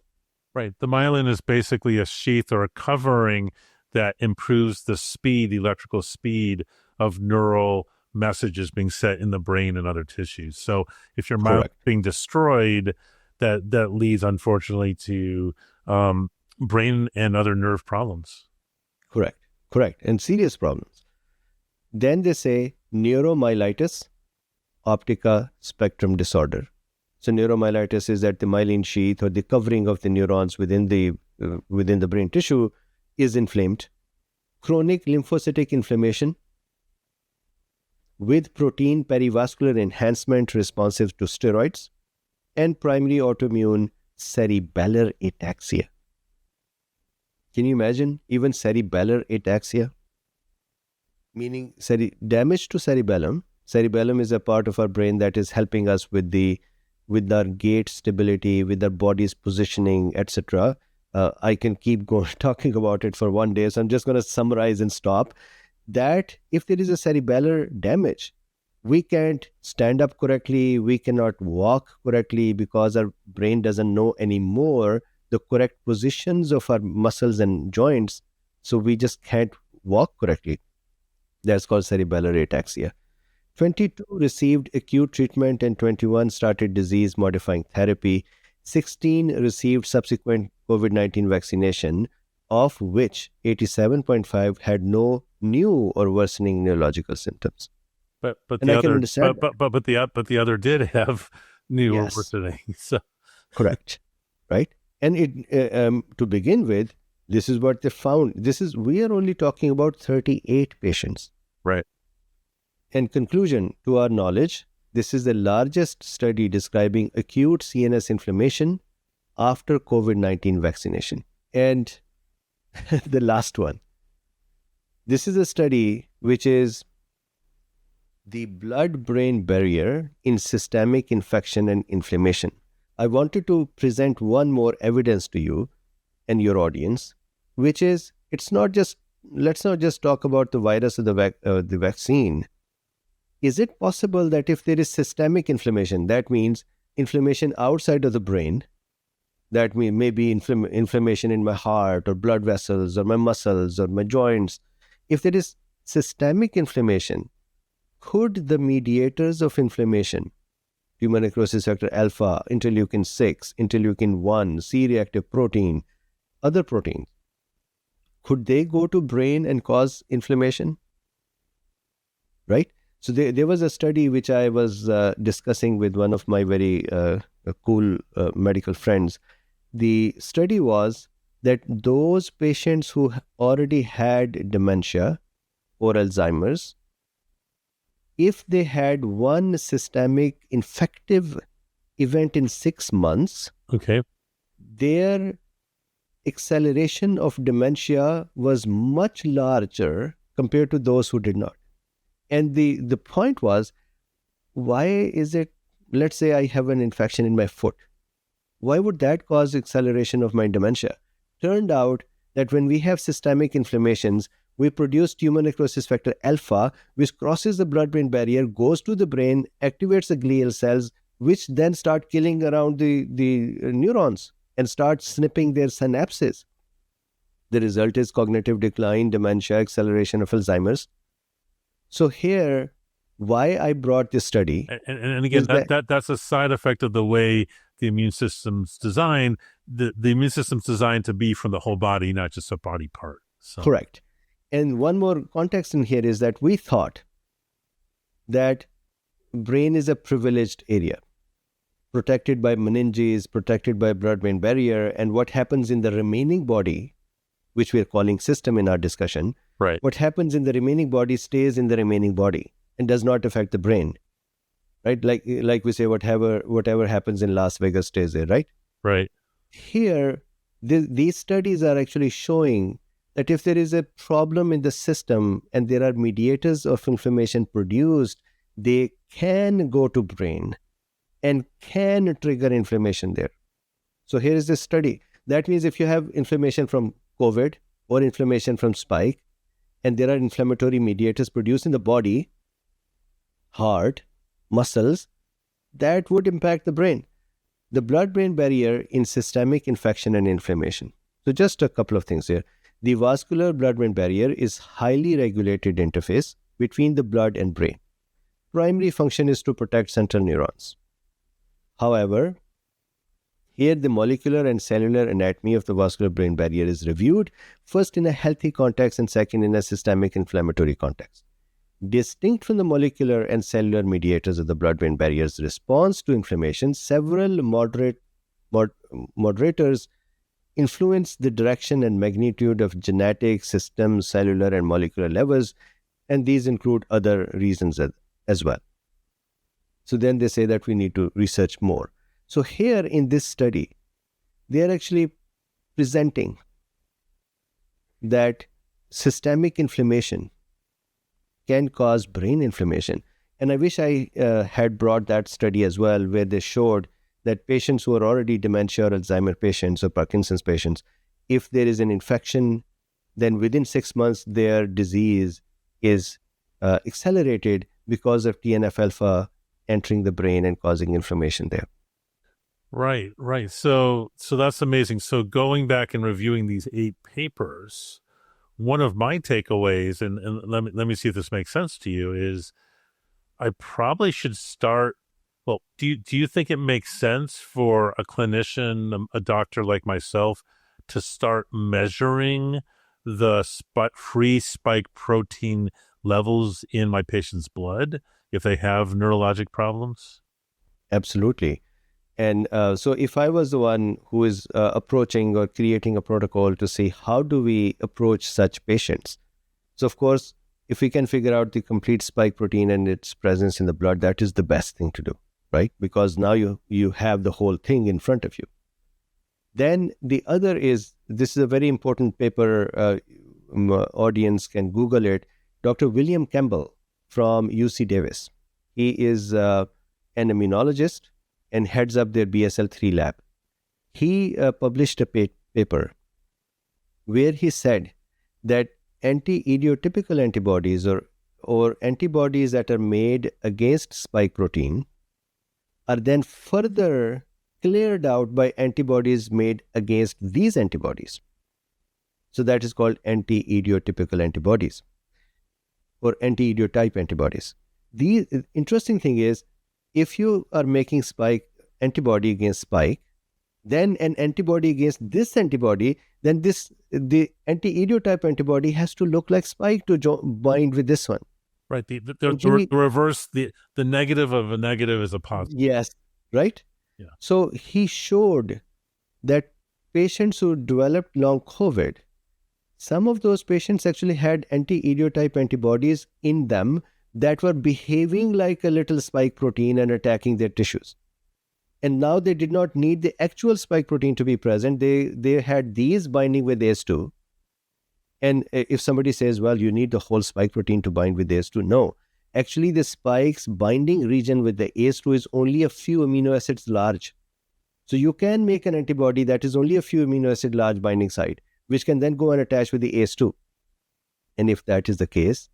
Right. The myelin is basically a sheath or a covering that improves the speed, the electrical speed of neural messages being set in the brain and other tissues. So if your myelin is being destroyed, that leads, unfortunately, to brain and other nerve problems. Correct. And serious problems. Then they say neuromyelitis optica spectrum disorder. So neuromyelitis is that the myelin sheath or the covering of the neurons within the brain tissue is inflamed. Chronic lymphocytic inflammation with protein perivascular enhancement responsive to steroids, and primary autoimmune cerebellar ataxia. Can you imagine even cerebellar ataxia? Meaning damage to cerebellum. Cerebellum is a part of our brain that is helping us with our gait stability, with our body's positioning, etc. I can keep talking about it for one day, so I'm just going to summarize and stop. That if there is a cerebellar damage, we can't stand up correctly, we cannot walk correctly because our brain doesn't know anymore the correct positions of our muscles and joints, so we just can't walk correctly. That's called cerebellar ataxia. 22 received acute treatment and 21 started disease-modifying therapy. 16 received subsequent COVID-19 vaccination, of which 87.5 had no new or worsening neurological symptoms. But the other did have new or worsening. So. Correct, right? And to begin with, this is what they found. We are only talking about 38 patients. Right. In conclusion, to our knowledge, this is the largest study describing acute CNS inflammation after COVID-19 vaccination. And the last one. This is a study which is the blood-brain barrier in systemic infection and inflammation. I wanted to present one more evidence to you and your audience, which is let's not just talk about the virus or the vaccine. Is it possible that if there is systemic inflammation, that means inflammation outside of the brain, that may be inflammation in my heart or blood vessels or my muscles or my joints, if there is systemic inflammation, could the mediators of inflammation, tumor necrosis factor alpha, interleukin 6, interleukin 1, C-reactive protein, other proteins, could they go to brain and cause inflammation? Right? So there was a study which I was discussing with one of my very cool medical friends. The study was that those patients who already had dementia or Alzheimer's, if they had one systemic infective event in 6 months, their acceleration of dementia was much larger compared to those who did not. And the point was, why is it, let's say I have an infection in my foot. Why would that cause acceleration of my dementia? Turned out that when we have systemic inflammations, we produce tumor necrosis factor alpha, which crosses the blood-brain barrier, goes to the brain, activates the glial cells, which then start killing around the neurons and start snipping their synapses. The result is cognitive decline, dementia, acceleration of Alzheimer's. So here, why I brought this study... And again, that's a side effect of the way the immune system's designed. The immune system's designed to be from the whole body, not just a body part. So. Correct. And one more context in here is that we thought that brain is a privileged area, protected by meninges, protected by blood-brain barrier, and what happens in the remaining body, which we are calling system in our discussion, right? What happens in the remaining body stays in the remaining body and does not affect the brain. right? Like we say, whatever happens in Las Vegas stays there, right? Right. Here, these studies are actually showing that if there is a problem in the system and there are mediators of inflammation produced, they can go to brain and can trigger inflammation there. So here is this study. That means if you have inflammation from COVID or inflammation from spike, and there are inflammatory mediators produced in the body, heart, muscles, that would impact the brain. The blood-brain barrier in systemic infection and inflammation. So just a couple of things here. The vascular blood-brain barrier is highly regulated interface between the blood and brain. Primary function is to protect central neurons. However, here the molecular and cellular anatomy of the vascular brain barrier is reviewed, first in a healthy context and second in a systemic inflammatory context. Distinct from the molecular and cellular mediators of the blood-brain barrier's response to inflammation, several moderators influence the direction and magnitude of genetic, system, cellular, and molecular levels, and these include other reasons as well. So then they say that we need to research more. So here in this study, they are actually presenting that systemic inflammation can cause brain inflammation. And I wish I had brought that study as well, where they showed that patients who are already dementia or Alzheimer patients or Parkinson's patients, if there is an infection, then within 6 months, their disease is accelerated because of TNF-alpha entering the brain and causing inflammation there. Right. So that's amazing. So going back and reviewing these 8 papers, one of my takeaways, and let me see if this makes sense to you, is I probably should start. Well, do you think it makes sense for a clinician, a doctor like myself, to start measuring the free spike protein levels in my patient's blood if they have neurologic problems? Absolutely. And so if I was the one who is approaching or creating a protocol to see how do we approach such patients. So of course, if we can figure out the complete spike protein and its presence in the blood, that is the best thing to do, right? Because now you have the whole thing in front of you. Then the other is, this is a very important paper, audience can Google it, Dr. William Campbell from UC Davis. He is an immunologist and heads up their BSL-3 lab. He published a paper where he said that anti-idiotypical antibodies or antibodies that are made against spike protein are then further cleared out by antibodies made against these antibodies. So that is called anti-idiotypical antibodies or anti-idiotype antibodies. The interesting thing is, if you are making spike antibody against spike, then an antibody against this antibody, then the anti-idiotype antibody has to look like spike to bind with this one. Right. The reverse, the negative of a negative is a positive. Yes. Right? Yeah. So he showed that patients who developed long COVID, some of those patients actually had anti-idiotype antibodies in them that were behaving like a little spike protein and attacking their tissues. And now they did not need the actual spike protein to be present. They had these binding with ACE2. And if somebody says, well, you need the whole spike protein to bind with ACE2, no. Actually, the spike's binding region with the ACE2 is only a few amino acids large. So you can make an antibody that is only a few amino acid large binding site, which can then go and attach with the ACE2. And if that is the case,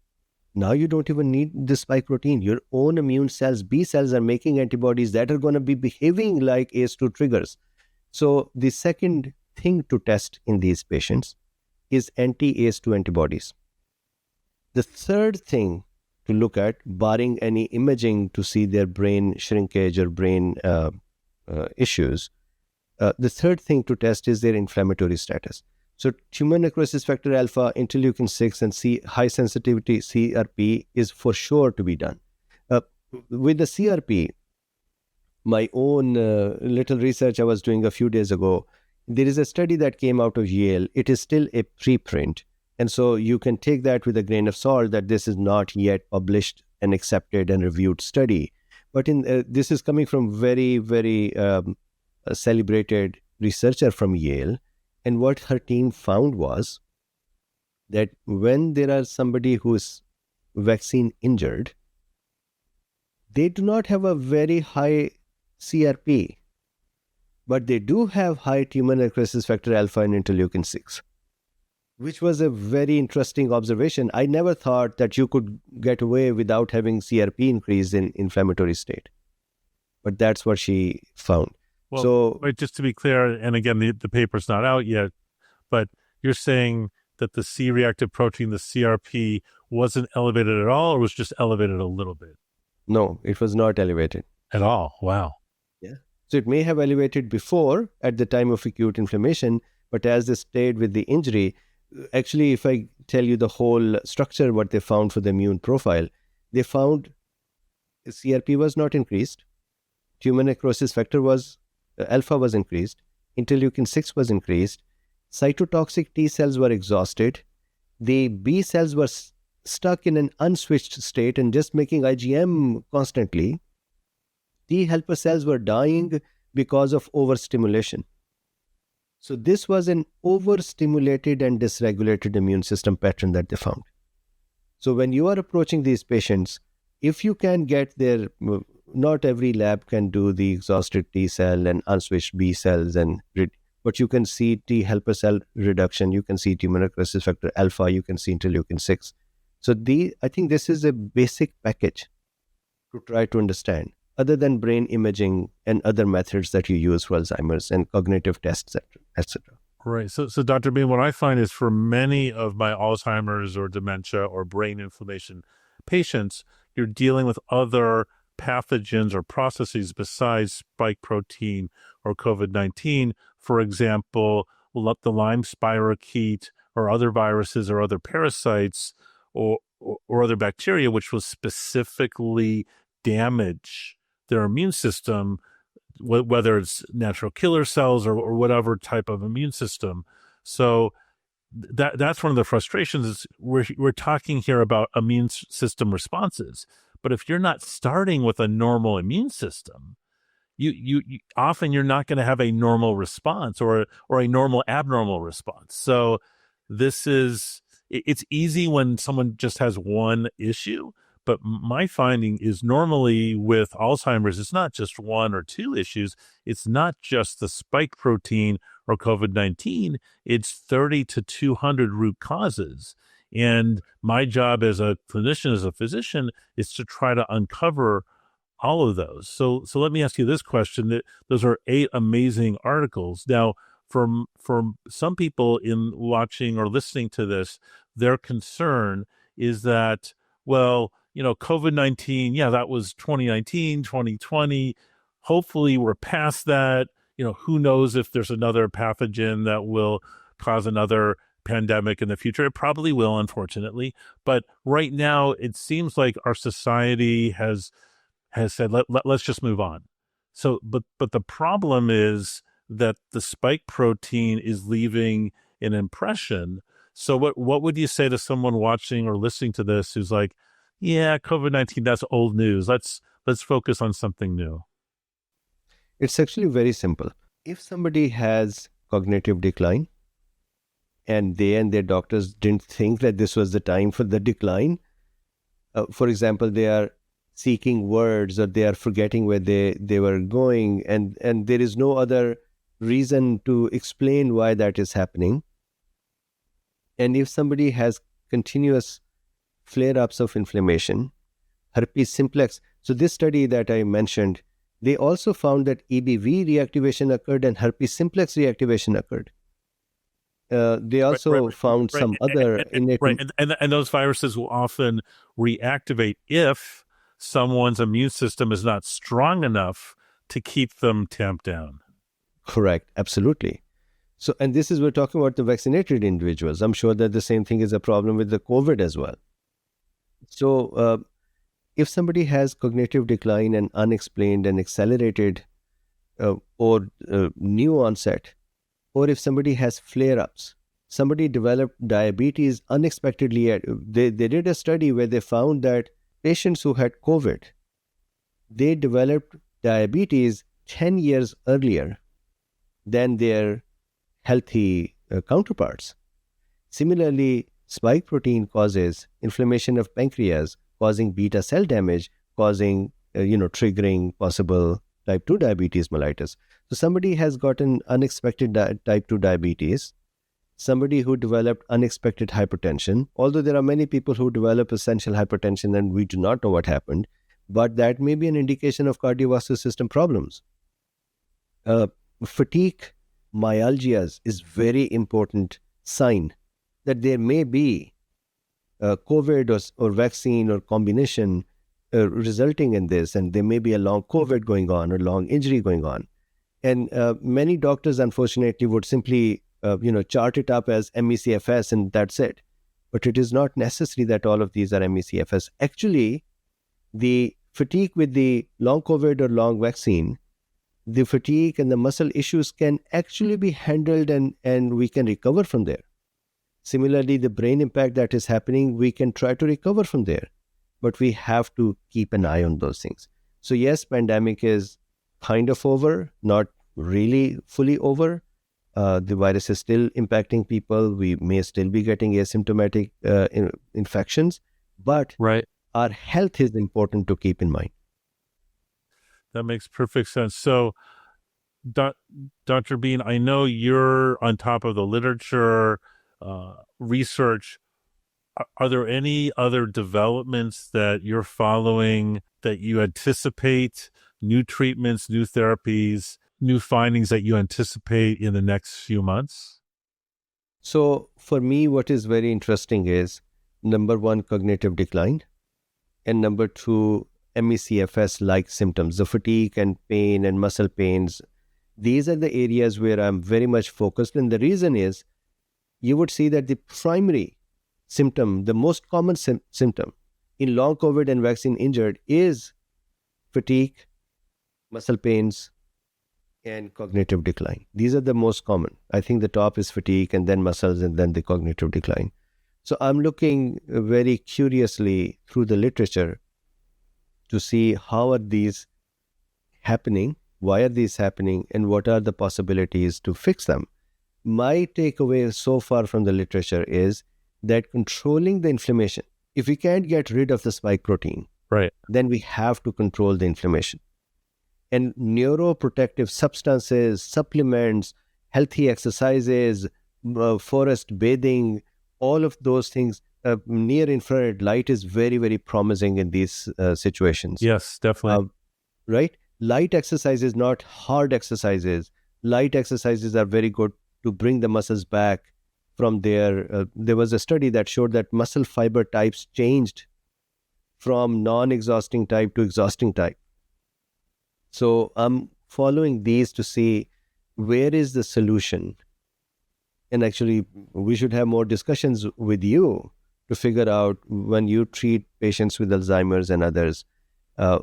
now you don't even need the spike protein. Your own immune cells, B cells, are making antibodies that are going to be behaving like ACE2 triggers. So the second thing to test in these patients is anti-ACE2 antibodies. The third thing to look at, barring any imaging to see their brain shrinkage or brain issues, the third thing to test is their inflammatory status. So tumor necrosis factor alpha, interleukin-6, and high sensitivity CRP is for sure to be done. With the CRP, my own little research I was doing a few days ago, there is a study that came out of Yale. It is still a preprint. And so you can take that with a grain of salt that this is not yet published and accepted and reviewed study. But this is coming from very, very a celebrated researcher from Yale. And what her team found was that when there are somebody who is vaccine injured, they do not have a very high CRP, but they do have high tumor necrosis factor alpha and interleukin 6, which was a very interesting observation. I never thought that you could get away without having CRP increase in inflammatory state, but that's what she found. Well, so, but just to be clear, and again, the paper's not out yet, but you're saying that the C-reactive protein, the CRP, wasn't elevated at all, or was just elevated a little bit? No, it was not elevated. At all? Wow. Yeah. So it may have elevated before at the time of acute inflammation, but as they stayed with the injury, actually, if I tell you the whole structure, what they found for the immune profile, they found CRP was not increased, tumor necrosis factor alpha was increased, interleukin 6 was increased, cytotoxic T cells were exhausted, the B cells were stuck in an unswitched state and just making IgM constantly. T helper cells were dying because of overstimulation. So this was an overstimulated and dysregulated immune system pattern that they found. So when you are approaching these patients, if you can get their, not every lab can do the exhausted T cell and unswitched B cells, but you can see T helper cell reduction, you can see tumor necrosis factor alpha, you can see interleukin 6. So I think this is a basic package to try to understand, other than brain imaging and other methods that you use for Alzheimer's and cognitive tests, etc. Right. So Dr. Bean, what I find is for many of my Alzheimer's or dementia or brain inflammation patients, you're dealing with other pathogens or processes besides spike protein or COVID-19. For example, the Lyme spirochete or other viruses or other parasites or other bacteria, which will specifically damage their immune system, whether it's natural killer cells or whatever type of immune system. So that's one of the frustrations is we're talking here about immune system responses. But if you're not starting with a normal immune system, you often you're not going to have a normal response or a normal abnormal response. So it's easy when someone just has one issue. But my finding is normally with Alzheimer's, it's not just one or two issues. It's not just the spike protein or COVID-19. It's 30 to 200 root causes. And my job as a clinician, as a physician, is to try to uncover all of those. So let me ask you this question. Those are 8 amazing articles. Now, for some people in watching or listening to this, their concern is that, well, COVID-19, yeah, that was 2019, 2020. Hopefully we're past that. Who knows if there's another pathogen that will cause another pandemic in the future. It probably will, unfortunately. But right now, it seems like our society has said, let's just move on. So, but the problem is that the spike protein is leaving an impression. So what would you say to someone watching or listening to this who's like, yeah, COVID-19, that's old news. Let's focus on something new. It's actually very simple. If somebody has cognitive decline and they and their doctors didn't think that this was the time for the decline, for example, they are seeking words or they are forgetting where they were going, and there is no other reason to explain why that is happening. And if somebody has continuous flare-ups of inflammation, herpes simplex. So this study that I mentioned, they also found that EBV reactivation occurred and herpes simplex reactivation occurred. They also found some other innate... And those viruses will often reactivate if someone's immune system is not strong enough to keep them tamped down. Correct, absolutely. So, and this is, we're talking about the vaccinated individuals. I'm sure that the same thing is a problem with the COVID as well. So, if somebody has cognitive decline and unexplained and accelerated or new onset, or if somebody has flare-ups, somebody developed diabetes unexpectedly. They did a study where they found that patients who had COVID, they developed diabetes 10 years earlier than their healthy counterparts. Similarly, spike protein causes inflammation of pancreas, causing beta cell damage, causing, triggering possible type 2 diabetes mellitus. So somebody has gotten unexpected type 2 diabetes, somebody who developed unexpected hypertension, although there are many people who develop essential hypertension and we do not know what happened, but that may be an indication of cardiovascular system problems. Fatigue, myalgias is very important sign that there may be COVID or vaccine or combination resulting in this, and there may be a long COVID going on or long injury going on. And many doctors, unfortunately, would simply chart it up as ME/CFS and that's it. But it is not necessary that all of these are ME/CFS. Actually, the fatigue with the long COVID or long vaccine, the fatigue and the muscle issues can actually be handled and we can recover from there. Similarly, the brain impact that is happening, we can try to recover from there. But we have to keep an eye on those things. So yes, pandemic is kind of over, not really fully over. The virus is still impacting people. We may still be getting asymptomatic infections, but our health is important to keep in mind. That makes perfect sense. So, Dr. Bean, I know you're on top of the literature, research. Are there any other developments that you're following that you anticipate, new treatments, new therapies, new findings that you anticipate in the next few months? So for me, what is very interesting is, number one, cognitive decline, and number two, ME/CFS-like symptoms, the fatigue and pain and muscle pains. These are the areas where I'm very much focused. And the reason is, you would see that the primary symptom, the most common symptom in long COVID and vaccine injured is fatigue, muscle pains, and cognitive decline. These are the most common. I think the top is fatigue and then muscles and then the cognitive decline. So I'm looking very curiously through the literature to see how are these happening, why are these happening, and what are the possibilities to fix them. My takeaway so far from the literature is that controlling the inflammation, if we can't get rid of the spike protein, then we have to control the inflammation. And neuroprotective substances, supplements, healthy exercises, forest bathing, all of those things, near infrared light is very, very promising in these situations. Yes, definitely. Right? Light exercises, not hard exercises. Light exercises are very good to bring the muscles back from there. There was a study that showed that muscle fiber types changed from non-exhausting type to exhausting type. So I'm following these to see where is the solution. And actually, we should have more discussions with you to figure out, when you treat patients with Alzheimer's and others,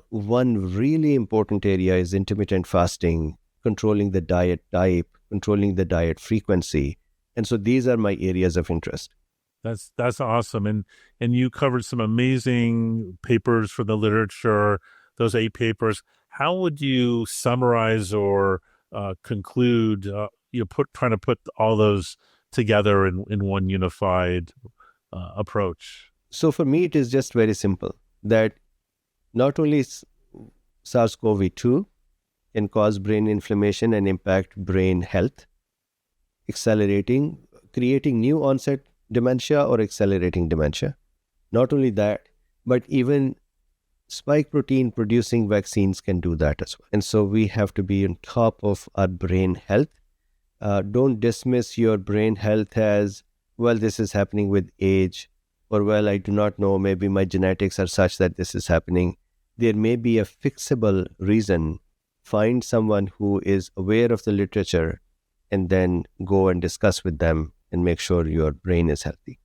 one really important area is intermittent fasting, controlling the diet type, controlling the diet frequency. And so these are my areas of interest. That's awesome. And you covered some amazing papers for the literature, those 8 papers. How would you summarize or conclude, trying to put all those together in one unified approach? So for me, it is just very simple, that not only SARS-CoV-2 can cause brain inflammation and impact brain health, creating new onset dementia or accelerating dementia. Not only that, but even spike protein producing vaccines can do that as well. And so we have to be on top of our brain health. Don't dismiss your brain health as, well, this is happening with age, or, well, I do not know, maybe my genetics are such that this is happening. There may be a fixable reason. Find someone who is aware of the literature and then go and discuss with them and make sure your brain is healthy.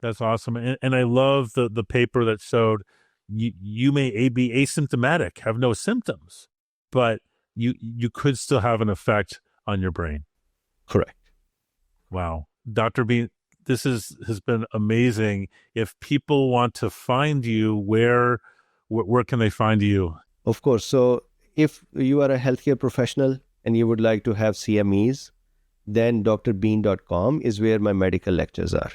That's awesome. And I love the paper that showed you may be asymptomatic, have no symptoms, but you could still have an effect on your brain. Correct. Wow. Dr. Bean, this has been amazing. If people want to find you, where can they find you? Of course. So if you are a healthcare professional and you would like to have CMEs, then drbean.com is where my medical lectures are.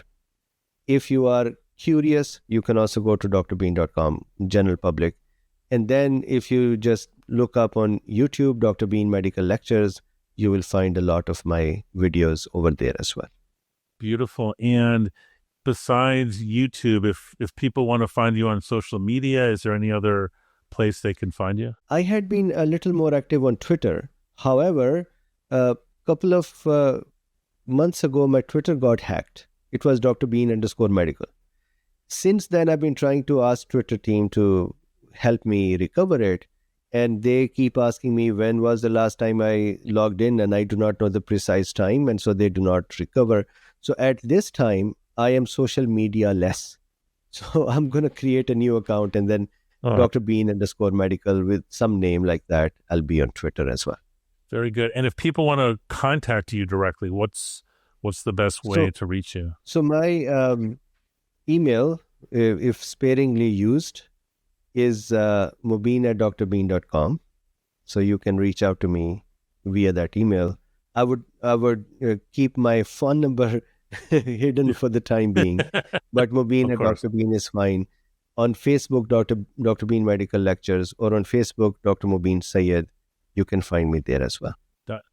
If you are curious, you can also go to drbean.com, general public. And then if you just look up on YouTube, Dr. Bean Medical Lectures, you will find a lot of my videos over there as well. Beautiful. And besides YouTube, if people want to find you on social media, is there any other place they can find you? I had been a little more active on Twitter. However, a couple of months ago, my Twitter got hacked. It was Dr. Bean_medical. Since then, I've been trying to ask Twitter team to help me recover it. And they keep asking me when was the last time I logged in, and I do not know the precise time. And so they do not recover. So at this time, I am social media less. So I'm going to create a new account and then Dr. Bean_medical with some name like that. I'll be on Twitter as well. Very good. And if people want to contact you directly, what's the best way to reach you? So my email, if sparingly used, is mobeen@drbean.com. So you can reach out to me via that email. I would keep my phone number hidden for the time being, but Mobeen@drbean is fine. On Facebook, Dr. Bean Medical Lectures, or on Facebook, Dr. Mobeen Syed, you can find me there as well.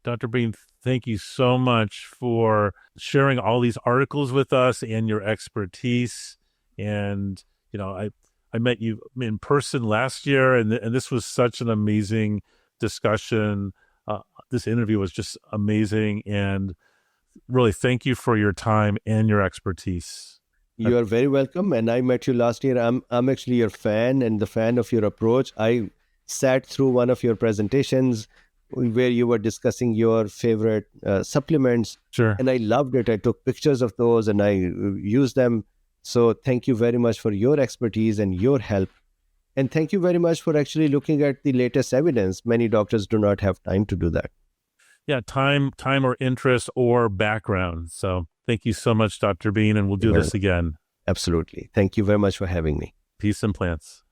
Dr. Bean, thank you so much for sharing all these articles with us and your expertise. And, I met you in person last year, and this was such an amazing discussion. This interview was just amazing, and really thank you for your time and your expertise. You are very welcome. And I met you last year. I'm actually your fan and the fan of your approach. I sat through one of your presentations where you were discussing your favorite supplements. Sure. And I loved it. I took pictures of those and I used them. So thank you very much for your expertise and your help. And thank you very much for actually looking at the latest evidence. Many doctors do not have time to do that. Yeah, time or interest or background. So thank you so much, Dr. Bean, and we'll do this again. Absolutely. Thank you very much for having me. Peace and plants.